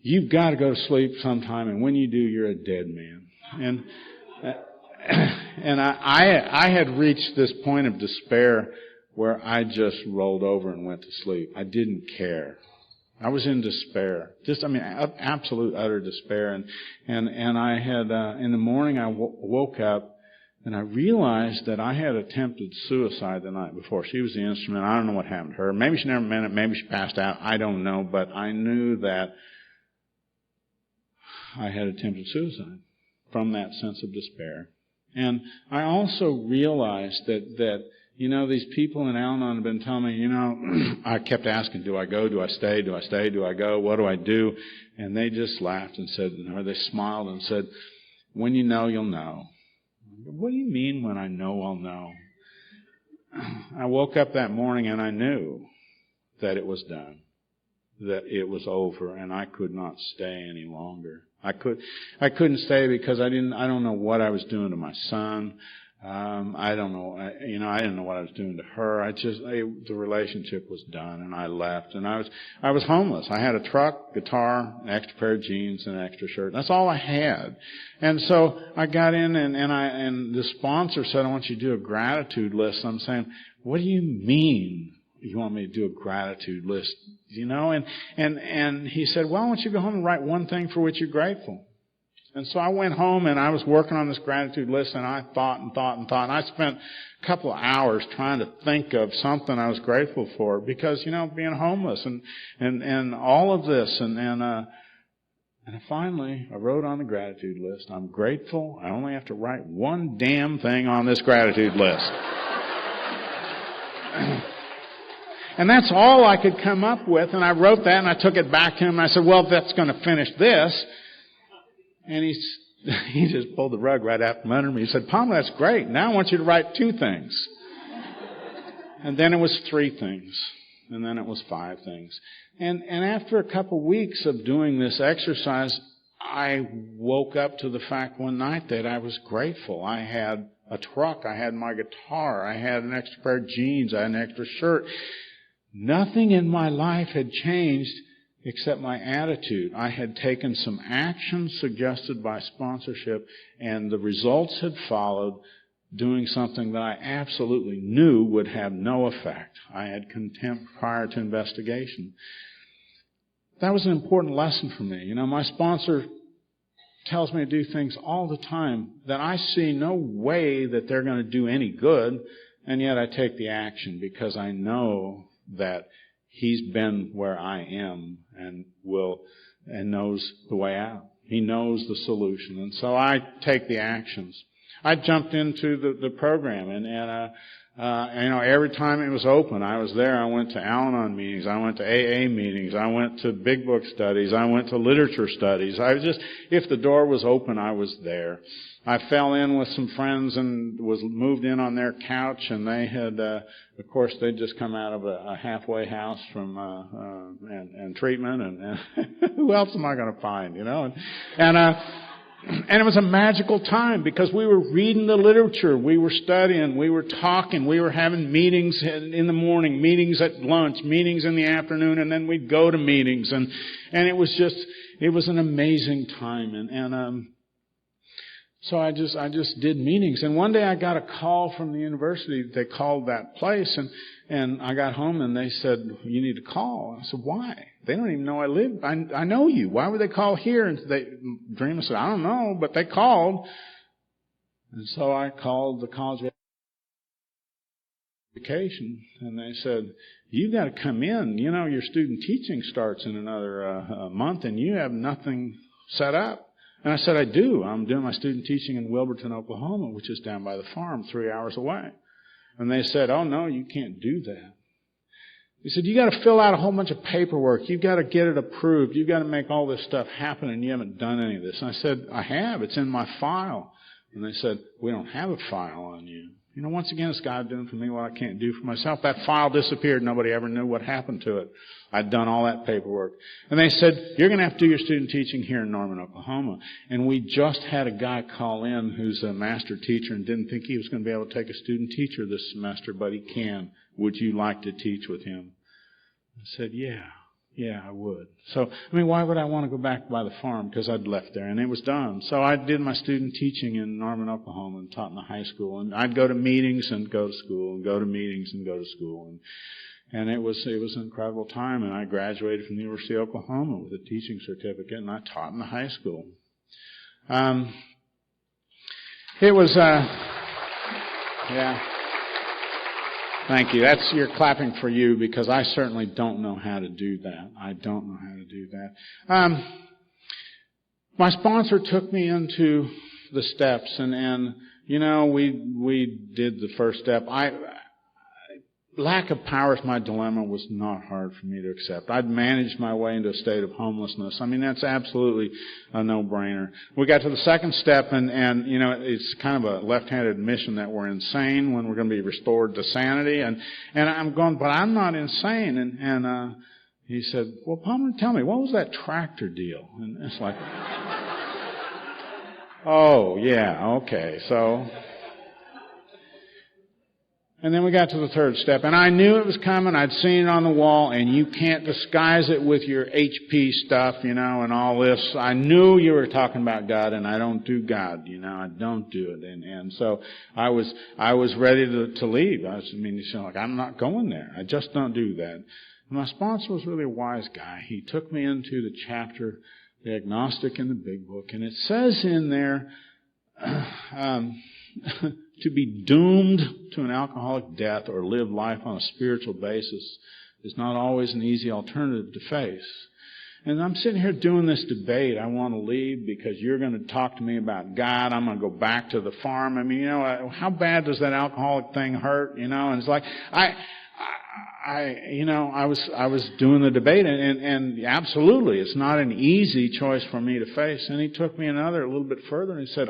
you've got to go to sleep sometime, and when you do, you're a dead man. And I had reached this point of despair where I just rolled over and went to sleep. I didn't care. I was in despair. Absolute, utter despair. And I had, in the morning I woke up and I realized that I had attempted suicide the night before. She was the instrument. I don't know what happened to her. Maybe she never meant it. Maybe she passed out. I don't know. But I knew that I had attempted suicide from that sense of despair. And I also realized that you know, these people in Al-anon have been telling me, you know, I kept asking, do I go? Do I stay? Do I stay? Do I go? What do I do? And they just laughed and said, or they smiled and said, when you know, you'll know. What do you mean when I know, I'll know? I woke up that morning and I knew that it was done, that it was over, and I could not stay any longer. I couldn't stay because I don't know what I was doing to my son. I don't know, I didn't know what I was doing to her. The relationship was done, and I left, and I was homeless. I had a truck, guitar, an extra pair of jeans, and an extra shirt. That's all I had. And so I got in, and the sponsor said, I want you to do a gratitude list. I'm saying, what do you mean you want me to do a gratitude list? You know, and he said, well, I want you to go home and write one thing for which you're grateful. And so I went home and I was working on this gratitude list, and I thought. And I spent a couple of hours trying to think of something I was grateful for because, you know, being homeless and all of this. And finally, I wrote on the gratitude list, I'm grateful. I only have to write one damn thing on this gratitude list. And that's all I could come up with. And I wrote that and I took it back to him and I said, well, that's going to finish this. And he just pulled the rug right out from under me. He said, Palmer, that's great. Now I want you to write 2 things. And then it was 3 things. And then it was 5 things. And after a couple of weeks of doing this exercise, I woke up to the fact one night that I was grateful. I had a truck. I had my guitar. I had an extra pair of jeans. I had an extra shirt. Nothing in my life had changed except my attitude. I had taken some action suggested by sponsorship, and the results had followed, doing something that I absolutely knew would have no effect. I had contempt prior to investigation. That was an important lesson for me. My sponsor tells me to do things all the time that I see no way that they're going to do any good, and yet I take the action because I know that he's been where I am and knows the way out. He knows the solution, and so I take the actions. I jumped into the program, and every time it was open, I was there. I went to Al-anon meetings. I went to AA meetings. I went to big book studies. I went to literature studies. If the door was open, I was there. I fell in with some friends and was moved in on their couch, and they had, of course, they'd just come out of a halfway house from and treatment, and who else am I going to find, And it was a magical time because we were reading the literature, we were studying, we were talking, we were having meetings in the morning, meetings at lunch, meetings in the afternoon, and then we'd go to meetings, and it was an amazing time, so I just did meetings. And one day I got a call from the university. They called that place, and I got home and they said, "You need to call." I said, "Why?" They don't even know I live. I know you. Why would they call here? And Dreamer said, "I don't know, but they called." And so I called the College of Education, and they said, "You've got to come in. Your student teaching starts in another month, and you have nothing set up." And I said, "I do. I'm doing my student teaching in Wilburton, Oklahoma, which is down by the farm 3 hours away." And they said, "Oh, no, you can't do that." He said, "You got to fill out a whole bunch of paperwork. You've got to get it approved. You've got to make all this stuff happen, and you haven't done any of this." And I said, "I have. It's in my file." And they said, "We don't have a file on you." Once again, it's God doing for me what I can't do for myself. That file disappeared. Nobody ever knew what happened to it. I'd done all that paperwork. And they said, "You're going to have to do your student teaching here in Norman, Oklahoma." And we just had a guy call in who's a master teacher and didn't think he was going to be able to take a student teacher this semester, but he can. Would you like to teach with him? I said, Yeah, I would. So, why would I want to go back by the farm? Because I'd left there, and it was done. So I did my student teaching in Norman, Oklahoma, and taught in the high school. And I'd go to meetings and go to school, and go to meetings and go to school. And it was an incredible time. And I graduated from the University of Oklahoma with a teaching certificate, and I taught in the high school. Thank you. You're clapping for you because I certainly don't know how to do that. I don't know how to do that. My sponsor took me into the steps, and we did the first step. Lack of power is my dilemma was not hard for me to accept. I'd managed my way into a state of homelessness. That's absolutely a no-brainer. We got to the second step, and it's kind of a left-handed admission that we're insane when we're going to be restored to sanity. And I'm going, but I'm not insane. And he said, "Well, Palmer, tell me, what was that tractor deal?" And it's like, oh, yeah, okay, so... And then we got to the third step, and I knew it was coming. I'd seen it on the wall, and you can't disguise it with your HP stuff, and all this. I knew you were talking about God, and I don't do God, I don't do it. And so I was ready to leave. I'm not going there. I just don't do that. And my sponsor was really a wise guy. He took me into the chapter, The Agnostic in the Big Book, and it says in there, to be doomed to an alcoholic death or live life on a spiritual basis is not always an easy alternative to face. And I'm sitting here doing this debate. I want to leave because you're going to talk to me about God. I'm going to go back to the farm. How bad does that alcoholic thing hurt? And it's like, I was doing the debate, and absolutely, it's not an easy choice for me to face. And he took me a little bit further, and he said,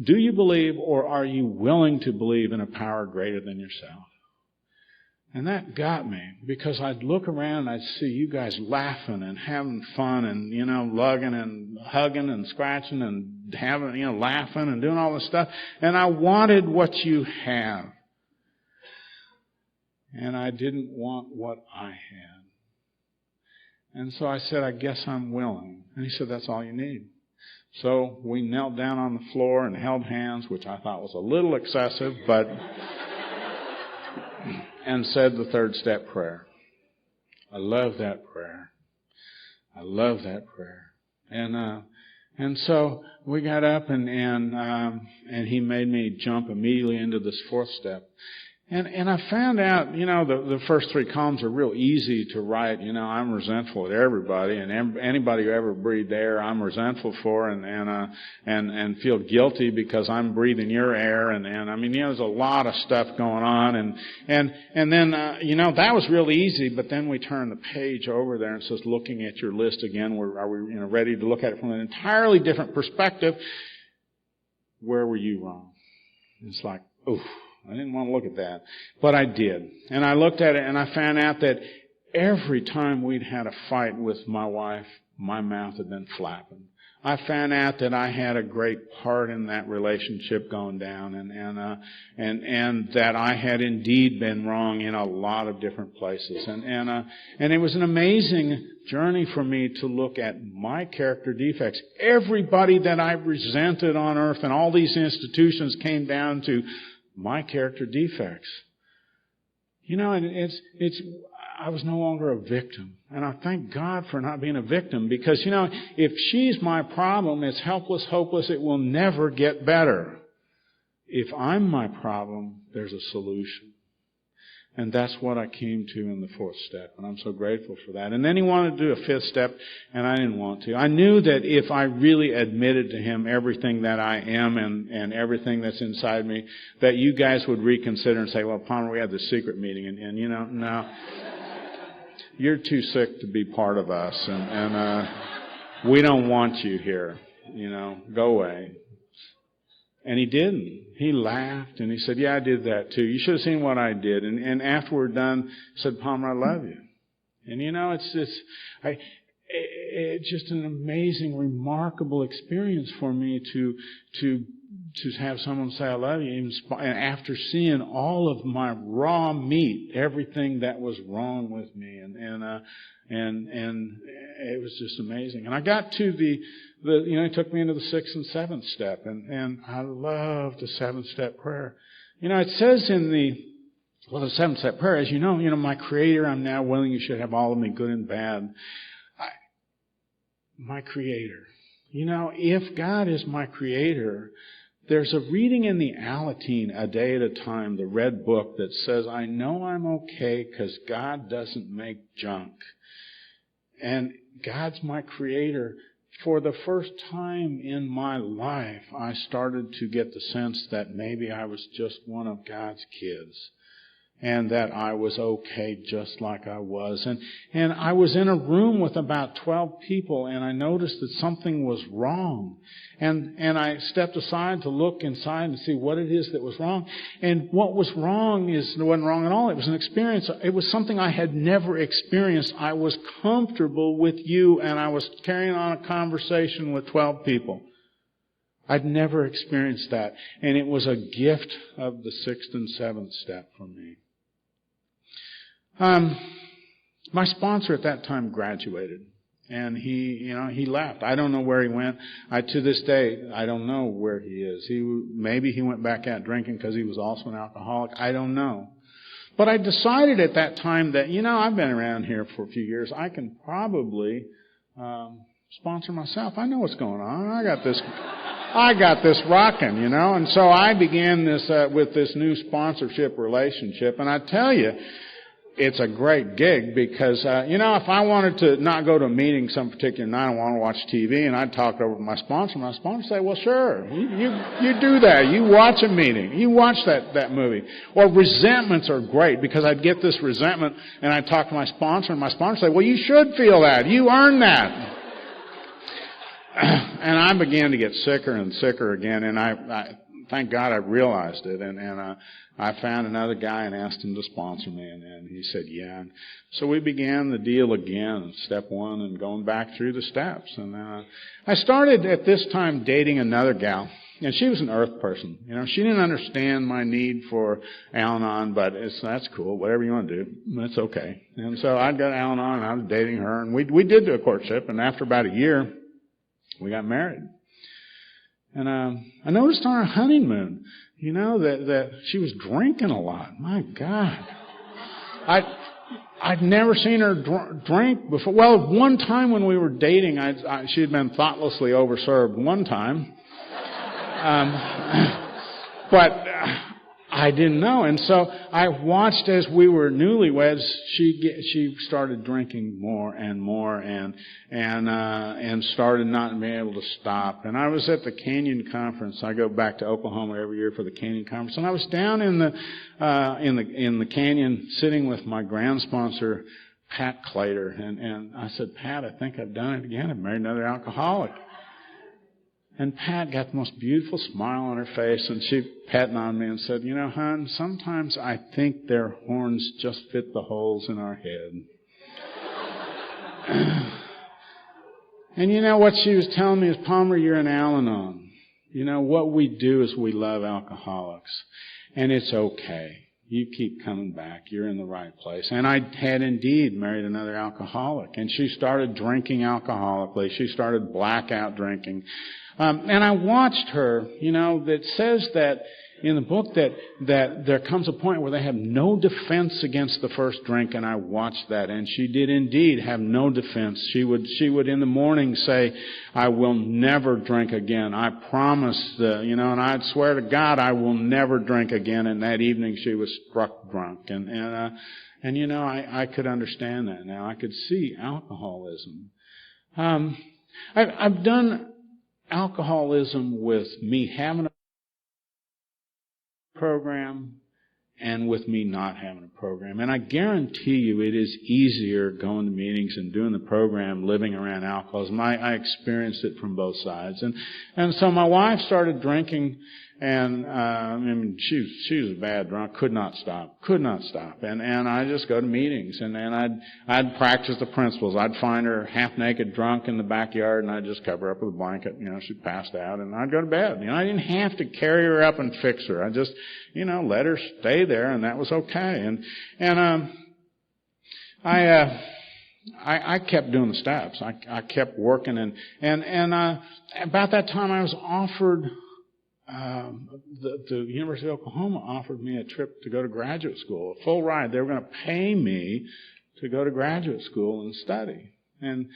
do you believe, or are you willing to believe in a power greater than yourself? And that got me, because I'd look around and I'd see you guys laughing and having fun and, lugging and hugging and scratching and having, laughing and doing all this stuff. And I wanted what you have. And I didn't want what I had. And so I said, I guess I'm willing. And he said, that's all you need. So we knelt down on the floor and held hands, which I thought was a little excessive, but and said the third step prayer. I love that prayer. I love that prayer. And so we got up and he made me jump immediately into this fourth step. And I found out, the first three columns are real easy to write. I'm resentful at everybody, and anybody who ever breathed air, I'm resentful for, and feel guilty because I'm breathing your air, and there's a lot of stuff going on, and then that was real easy. But then we turn the page over there and it says, looking at your list again, are we ready to look at it from an entirely different perspective? Where were you wrong? It's like, oof. I didn't want to look at that, but I did. And I looked at it and I found out that every time we'd had a fight with my wife, my mouth had been flapping. I found out that I had a great part in that relationship going down, and that I had indeed been wrong in a lot of different places. And it was an amazing journey for me to look at my character defects. Everybody that I resented on earth and all these institutions came down to my character defects. I was no longer a victim. And I thank God for not being a victim, because, if she's my problem, it's helpless, hopeless, it will never get better. If I'm my problem, there's a solution. And that's what I came to in the fourth step. And I'm so grateful for that. And then he wanted to do a fifth step, and I didn't want to. I knew that if I really admitted to him everything that I am and everything that's inside me, that you guys would reconsider and say, well, Palmer, we had this secret meeting, and no. You're too sick to be part of us, and we don't want you here. Go away. And he didn't. He laughed and he said, yeah, I did that too. You should have seen what I did. And after we're done, he said, Palmer, I love you. And it's just an amazing, remarkable experience for me to have someone say, I love you. And after seeing all of my raw meat, everything that was wrong with me. And it was just amazing. And I got to he took me into the sixth and seventh step, and I love the seventh step prayer. It says in the seventh step prayer, as you know, my Creator, I'm now willing you should have all of me, good and bad. My Creator. If God is my Creator, there's a reading in the Al-anon, A Day at a Time, the red book, that says, I know I'm okay because God doesn't make junk. And God's my Creator. For the first time in my life, I started to get the sense that maybe I was just one of God's kids, and that I was okay just like I was. And I was in a room with about 12 people, and I noticed that something was wrong. And I stepped aside to look inside and see what it is that was wrong. And what was wrong wasn't wrong at all. It was an experience. It was something I had never experienced. I was comfortable with you, and I was carrying on a conversation with 12 people. I'd never experienced that. And it was a gift of the sixth and seventh step for me. My sponsor at that time graduated, and he left. I don't know where he went. To this day, I don't know where he is. Maybe he went back out drinking because he was also an alcoholic. I don't know. But I decided at that time that, I've been around here for a few years. I can probably sponsor myself. I know what's going on. I got this rocking, And so I began this with this new sponsorship relationship, and I tell you, it's a great gig because, if I wanted to not go to a meeting some particular night, I want to watch TV, and I'd talk over with my sponsor would say, well, sure, you do that. You watch a meeting. You watch that movie. Or resentments are great because I'd get this resentment, and I'd talk to my sponsor, and my sponsor would say, well, you should feel that. You earned that. And I began to get sicker and sicker again, and I thank God I realized it, and I found another guy and asked him to sponsor me, and he said, yeah. And so we began the deal again, step one, and going back through the steps. And I started at this time dating another gal, And she was an earth person. She didn't understand my need for Al-anon, but that's cool. Whatever you want to do, that's okay. And so I got Al-anon, and I was dating her, and we did do a courtship, and after about a year, we got married. And I noticed on our honeymoon, that she was drinking a lot. My God. I'd never seen her drink before. Well, one time when we were dating, she had been thoughtlessly overserved one time. But I didn't know. And so I watched as we were newlyweds, she started drinking more and more and started not being able to stop. And I was at the Canyon Conference. I go back to Oklahoma every year for the Canyon Conference. And I was down in the canyon sitting with my ground sponsor, Pat Clater. And I said, Pat, I think I've done it again. I've married another alcoholic. And Pat got the most beautiful smile on her face, and she patted on me and said, hon, sometimes I think their horns just fit the holes in our head. And what she was telling me is, Palmer, you're an Al-anon. What we do is we love alcoholics. And it's okay. You keep coming back. You're in the right place. And I had indeed married another alcoholic. And she started drinking alcoholically. She started blackout drinking. And I watched her, that says that in the book that there comes a point where they have no defense against the first drink, and I watched that. And she did indeed have no defense. She would in the morning say, I will never drink again. I promise, and I'd swear to God I will never drink again. And that evening she was struck drunk. And I could understand that now. I could see alcoholism. I've done alcoholism with me having a program and with me not having a program. And I guarantee you it is easier going to meetings and doing the program living around alcoholism. I experienced it from both sides. And so my wife started drinking, and she was a bad drunk, could not stop. And I just go to meetings, and I'd practice the principles. I'd find her half naked drunk in the backyard, and I'd just cover her up with a blanket. She passed out, and I'd go to bed. I didn't have to carry her up and fix her. I just, let her stay there, and that was okay. I kept doing the steps. I kept working, and about that time I was offered. The University of Oklahoma offered me a trip to go to graduate school, a full ride. They were going to pay me to go to graduate school and study. And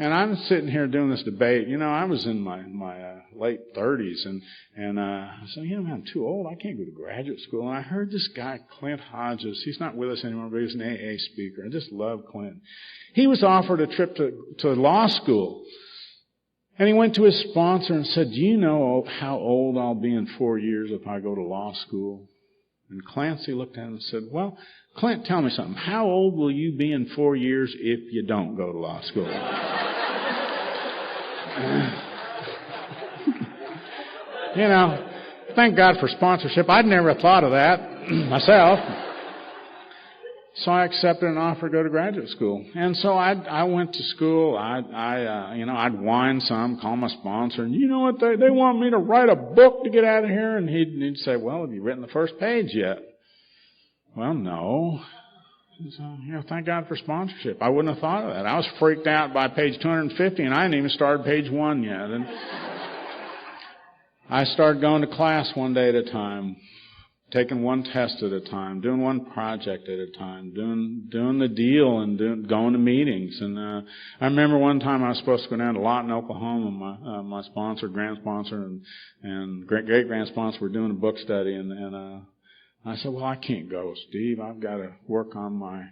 I'm sitting here doing this debate. I was in my late 30s, and I said, I'm too old. I can't go to graduate school. And I heard this guy, Clint Hodges. He's not with us anymore, but he's an AA speaker. I just love Clint. He was offered a trip to law school. And he went to his sponsor and said, do you know how old I'll be in 4 years if I go to law school? And Clancy looked at him and said, well, Clint, tell me something. How old will you be in 4 years if you don't go to law school? Thank God for sponsorship. I'd never thought of that myself. So I accepted an offer to go to graduate school. And so I went to school. I'd whine some, call my sponsor, and you know what? They want me to write a book to get out of here. And he'd say, well, have you written the first page yet? Well, no. So, thank God for sponsorship. I wouldn't have thought of that. I was freaked out by page 250, and I hadn't even started page 1 yet. And I started going to class one day at a time. Taking one test at a time, doing one project at a time, doing the deal and going to meetings. And I remember one time I was supposed to go down to Lawton, Oklahoma. My sponsor, grand sponsor, and great grand sponsor were doing a book study. And I said, well, I can't go, Steve. I've got to work on my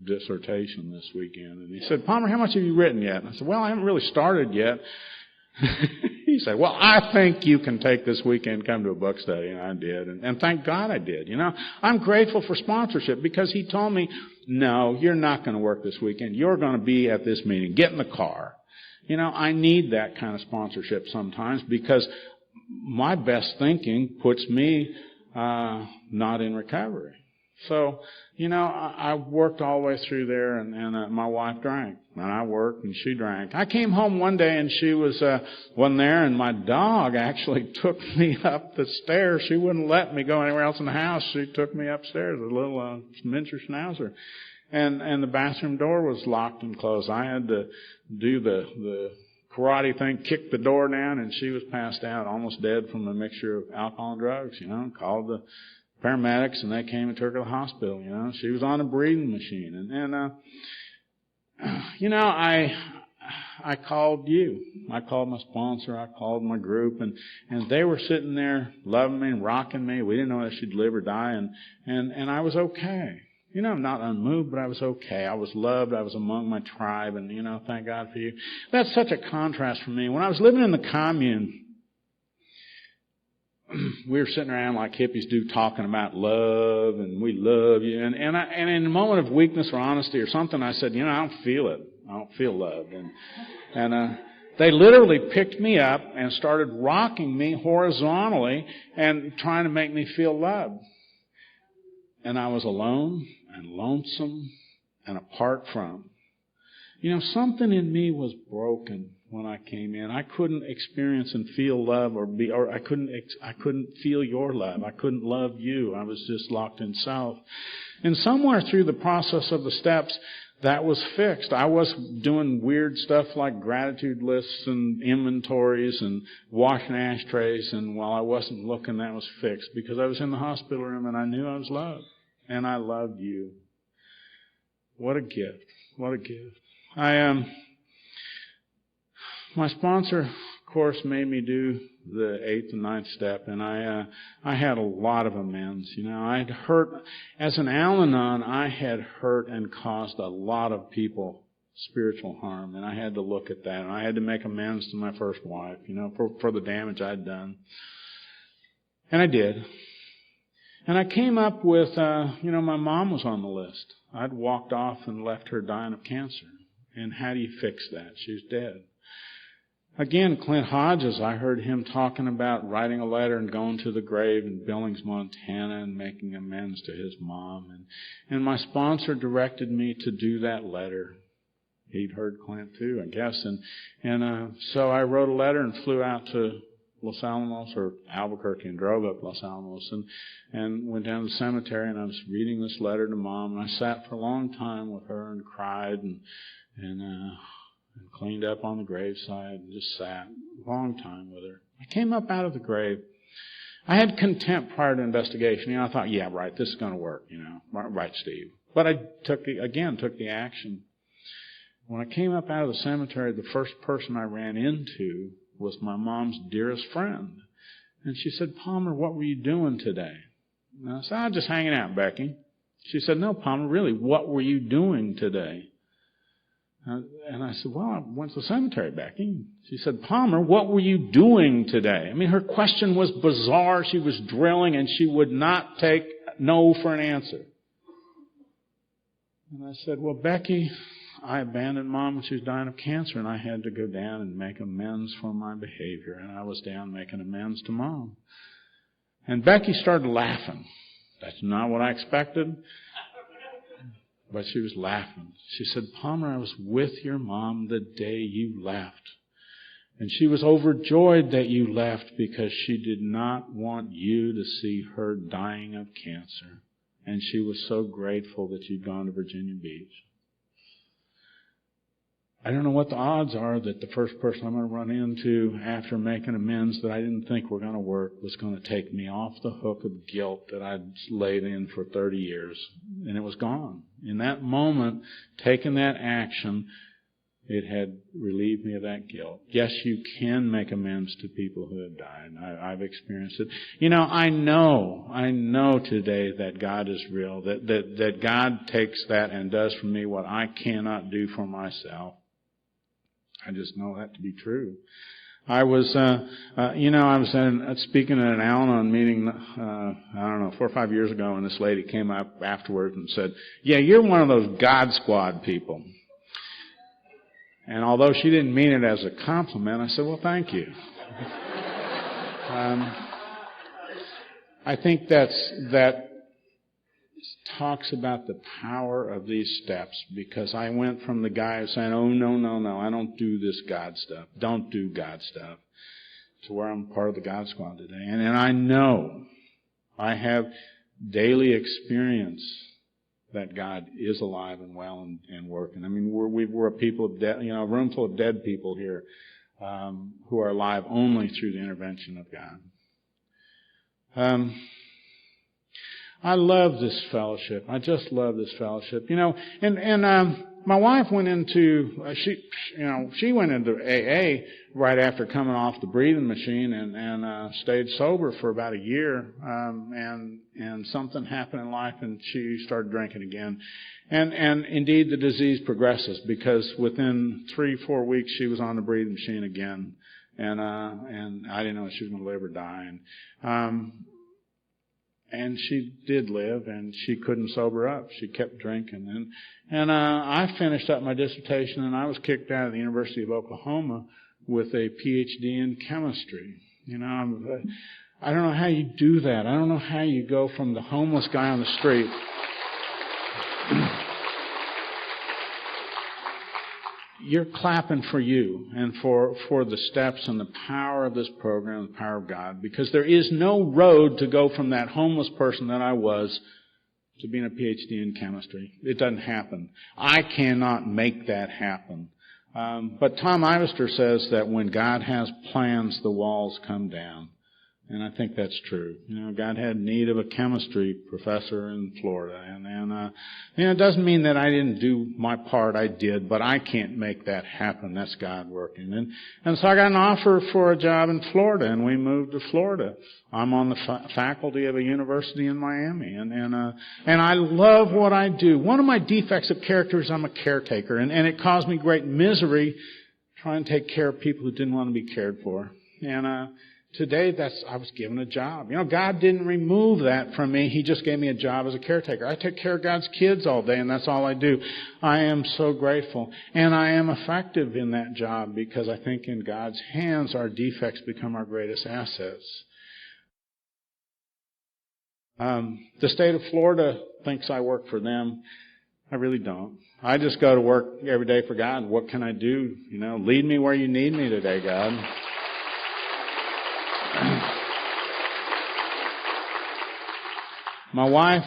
dissertation this weekend. And he said, Palmer, how much have you written yet? And I said, well, I haven't really started yet. He said, well, I think you can take this weekend and come to a book study. And I did. And thank God I did. I'm grateful for sponsorship because he told me, no, you're not going to work this weekend. You're going to be at this meeting. Get in the car. I need that kind of sponsorship sometimes because my best thinking puts me not in recovery. So, I worked all the way through there, and my wife drank, and I worked, and she drank. I came home one day, and she wasn't there, and my dog actually took me up the stairs. She wouldn't let me go anywhere else in the house. She took me upstairs, a little miniature schnauzer, and the bathroom door was locked and closed. I had to do the karate thing, kick the door down, and she was passed out, almost dead from a mixture of alcohol and drugs. Called the paramedics, and they came and took her to the hospital. She was on a breathing machine, I called you. I called my sponsor. I called my group, and they were sitting there loving me and rocking me. We didn't know if she'd live or die, and I was okay. I'm not unmoved, but I was okay. I was loved. I was among my tribe, and thank God for you. That's such a contrast for me. When I was living in the commune, we were sitting around like hippies do, talking about love, and we love you. And in a moment of weakness or honesty or something, I said, I don't feel it. I don't feel loved. And they literally picked me up and started rocking me horizontally and trying to make me feel loved. And I was alone and lonesome and apart from. Something in me was broken when I came in. I couldn't experience and feel love or I couldn't feel your love. I couldn't love you. I was just locked in self. And somewhere through the process of the steps, that was fixed. I was doing weird stuff like gratitude lists and inventories and washing ashtrays, and while I wasn't looking, that was fixed because I was in the hospital room and I knew I was loved. And I loved you. What a gift. What a gift. My sponsor, of course, made me do the 8th and 9th step, and I had a lot of amends. I'd hurt, as an Al-anon, I had hurt and caused a lot of people spiritual harm, and I had to look at that, and I had to make amends to my first wife, for the damage I'd done. And I did. And I came up with, my mom was on the list. I'd walked off and left her dying of cancer. And how do you fix that? She's dead. Again, Clint Hodges, I heard him talking about writing a letter and going to the grave in Billings, Montana and making amends to his mom. And my sponsor directed me to do that letter. He'd heard Clint too, I guess. And so I wrote a letter and flew out to Los Alamos or Albuquerque and drove up Los Alamos and went down to the cemetery, and I was reading this letter to Mom, and I sat for a long time with her and cried and cleaned up on the graveside and just sat a long time with her. I came up out of the grave. I had contempt prior to investigation. I thought, yeah, right, this is going to work, right, Steve. But I took the action. When I came up out of the cemetery, the first person I ran into was my mom's dearest friend. And she said, Palmer, what were you doing today? And I said, I'm just hanging out, Becky. She said, no, Palmer, really, what were you doing today? And I said, well, I went to the cemetery, Becky. She said, Palmer, what were you doing today? I mean, her question was bizarre. She was drilling, and she would not take no for an answer. And I said, well, Becky, I abandoned Mom when she was dying of cancer, and I had to go down and make amends for my behavior. And I was down making amends to Mom. And Becky started laughing. That's not what I expected. But she was laughing. She said, Palmer, I was with your mom the day you left. And she was overjoyed that you left because she did not want you to see her dying of cancer. And she was so grateful that you'd gone to Virginia Beach. I don't know what the odds are that the first person I'm going to run into after making amends that I didn't think were going to work was going to take me off the hook of guilt that I'd laid in for 30 years. And it was gone. In that moment, taking that action, it had relieved me of that guilt. Yes, you can make amends to people who have died. I've experienced it. I know today that God is real, that God takes that and does for me what I cannot do for myself. I just know that to be true. I was speaking at an Al-anon meeting, 4 or 5 years ago, and this lady came up afterwards and said, yeah, you're one of those God Squad people. And although she didn't mean it as a compliment, I said, well, thank you. I think that talks about the power of these steps, because I went from the guy who's saying, oh, no, I don't do this God stuff. Don't do God stuff, to where I'm part of the God Squad today. And I know I have daily experience that God is alive and well and working. I mean, we're a people of dead, a room full of dead people here who are alive only through the intervention of God. I love this fellowship. I just love this fellowship. My wife went into she went into AA right after coming off the breathing machine and stayed sober for about a year. And something happened in life, and she started drinking again. And indeed, the disease progresses, because within 3-4 weeks she was on the breathing machine again, and I didn't know if she was going to live or die. And she did live, and she couldn't sober up. She kept drinking. And I finished up my dissertation, and I was kicked out of the University of Oklahoma with a PhD in chemistry. I don't know how you do that. I don't know how you go from the homeless guy on the street you're clapping for you and for the steps and the power of this program, the power of God, because there is no road to go from that homeless person that I was to being a PhD in chemistry. It doesn't happen. I cannot make that happen. But Tom Ivester says that when God has plans, the walls come down. And I think that's true. God had need of a chemistry professor in Florida. And it doesn't mean that I didn't do my part. I did, but I can't make that happen. That's God working. And so I got an offer for a job in Florida, and we moved to Florida. I'm on the faculty of a university in Miami. And I love what I do. One of my defects of character is I'm a caretaker. And it caused me great misery trying to take care of people who didn't want to be cared for. Today, I was given a job. God didn't remove that from me. He just gave me a job as a caretaker. I take care of God's kids all day, and that's all I do. I am so grateful. And I am effective in that job because I think in God's hands, our defects become our greatest assets. The state of Florida thinks I work for them. I really don't. I just go to work every day for God. What can I do? Lead me where you need me today, God. My wife,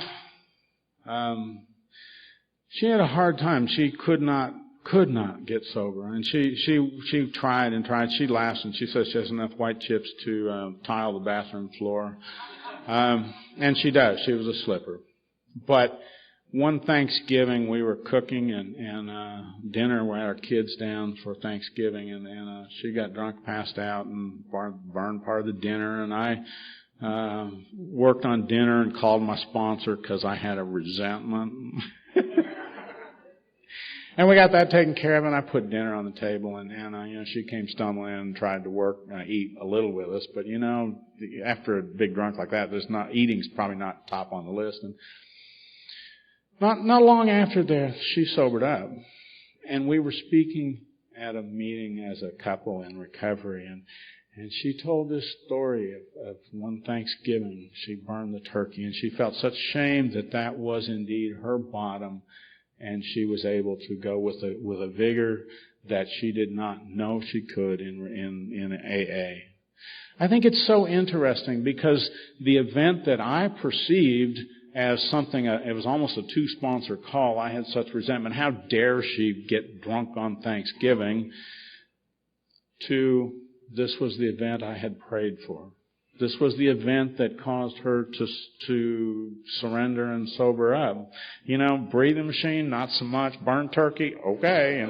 she had a hard time. She could not get sober, and she tried and tried. She laughs and she says she has enough white chips to tile the bathroom floor, and she does. She was a slipper. But one Thanksgiving, we were cooking and dinner. We had our kids down for Thanksgiving, and she got drunk, passed out, and burned part of the dinner. And I worked on dinner and called my sponsor because I had a resentment. And we got that taken care of, and I put dinner on the table, and she came stumbling in and tried to eat a little with us. But after a big drunk like that, eating's probably not top on the list. And not long after that, she sobered up, and we were speaking at a meeting as a couple in recovery, and she told this story of one Thanksgiving. She burned the turkey, and she felt such shame that was indeed her bottom, and she was able to go with a vigor that she did not know she could in AA. I think it's so interesting because the event that I perceived as something, it was almost a two-sponsor call. I had such resentment. How dare she get drunk on Thanksgiving? To this was the event I had prayed for. This was the event that caused her to surrender and sober up. Breathing machine, not so much. Burnt turkey, okay,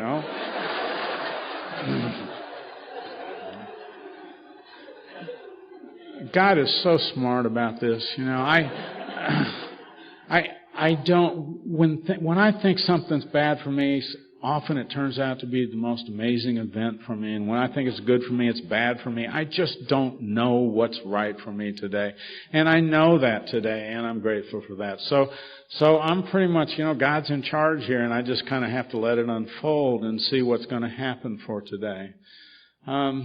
God is so smart about this. I don't, when I think something's bad for me, often it turns out to be the most amazing event for me. And when I think it's good for me, it's bad for me. I just don't know what's right for me today. And I know that today, and I'm grateful for that. So I'm pretty much, God's in charge here, and I just kind of have to let it unfold and see what's going to happen for today. My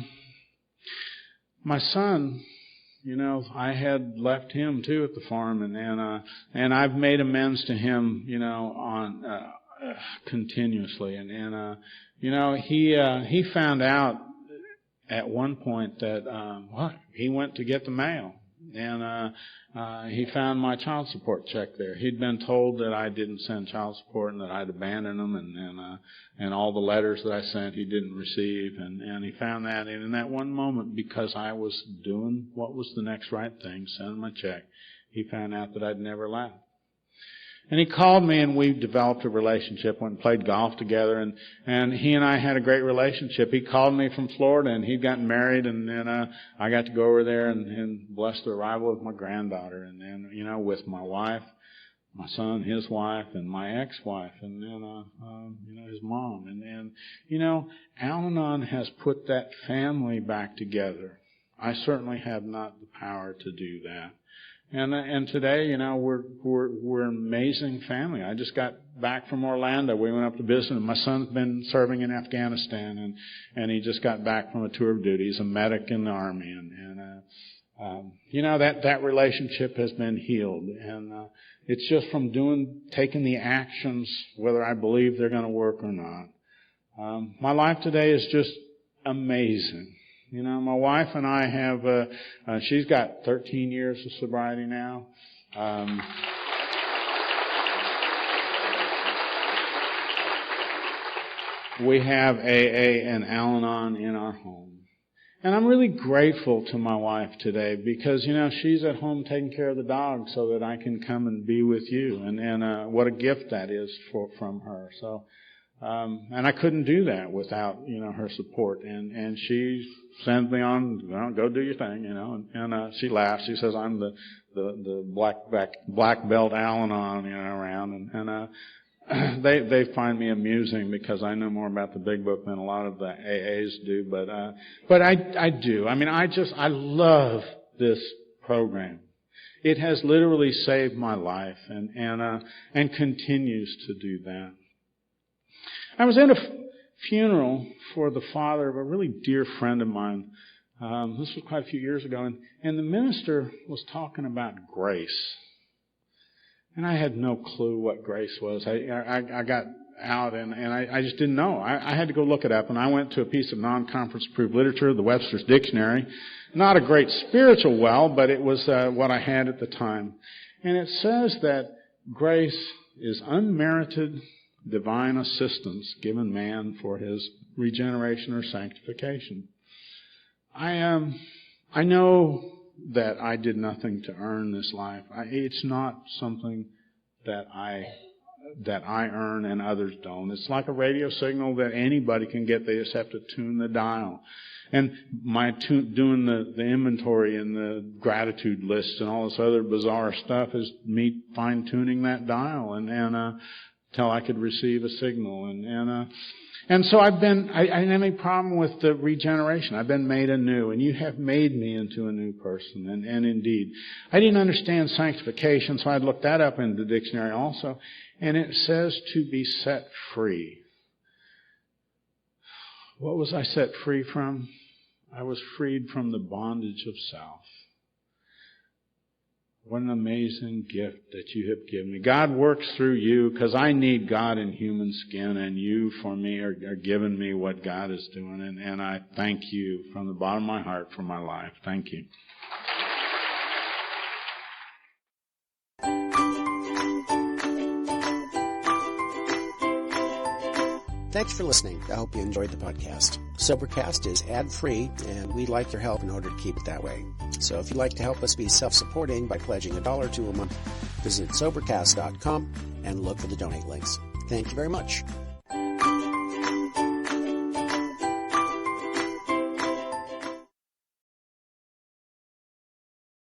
son I had left him too at the farm, and I've made amends to him, on continuously, he found out at one point that he went to get the mail, and he found my child support check there. He'd been told that I didn't send child support and that I'd abandoned him, and all the letters that I sent he didn't receive, and he found that, and in that one moment, because I was doing what was the next right thing, sending my check, he found out that I'd never left. And he called me, and we developed a relationship, went and played golf together, and he and I had a great relationship. He called me from Florida, and he'd gotten married, and I got to go over there and bless the arrival of my granddaughter, and then, with my wife, my son, his wife, and my ex-wife, and then, his mom. And Al-Anon has put that family back together. I certainly have not the power to do that. And today, we're an amazing family. I just got back from Orlando. We went up to visit. My son's been serving in Afghanistan, and he just got back from a tour of duty. He's a medic in the Army, that relationship has been healed, and it's just from taking the actions, whether I believe they're going to work or not. My life today is just amazing. My wife and I have, she's got 13 years of sobriety now. We have AA and Al-Anon in our home. And I'm really grateful to my wife today because, she's at home taking care of the dog so that I can come and be with you. And what a gift that is from her. So, and I couldn't do that without, her support. And she sends me on, go do your thing, and she laughs. She says I'm the black belt Al-Anon, around, and they find me amusing because I know more about the big book than a lot of the AAs do. But I do. I love this program. It has literally saved my life and continues to do that. I was at a funeral for the father of a really dear friend of mine. This was quite a few years ago, and the minister was talking about grace. And I had no clue what grace was. I got out and I just didn't know. I had to go look it up, and I went to a piece of non-conference approved literature, the Webster's Dictionary. Not a great spiritual well, but it was what I had at the time. And it says that grace is unmerited divine assistance given man for his regeneration or sanctification. I know that I did nothing to earn this life. It's not something that I earn and others don't. It's like a radio signal that anybody can get. They just have to tune the dial. And doing the inventory and the gratitude lists and all this other bizarre stuff is me fine-tuning that dial and till I could receive a signal. And so I didn't have any problem with the regeneration. I've been made anew, and you have made me into a new person. And indeed, I didn't understand sanctification, so I'd looked that up in the dictionary also. And it says to be set free. What was I set free from? I was freed from the bondage of self. What an amazing gift that you have given me. God works through you because I need God in human skin, and you for me are giving me what God is doing. And I thank you from the bottom of my heart for my life. Thank you. Thanks for listening. I hope you enjoyed the podcast. Sobercast is ad-free, and we'd like your help in order to keep it that way. So if you'd like to help us be self-supporting by pledging $1 to a month, visit Sobercast.com and look for the donate links. Thank you very much.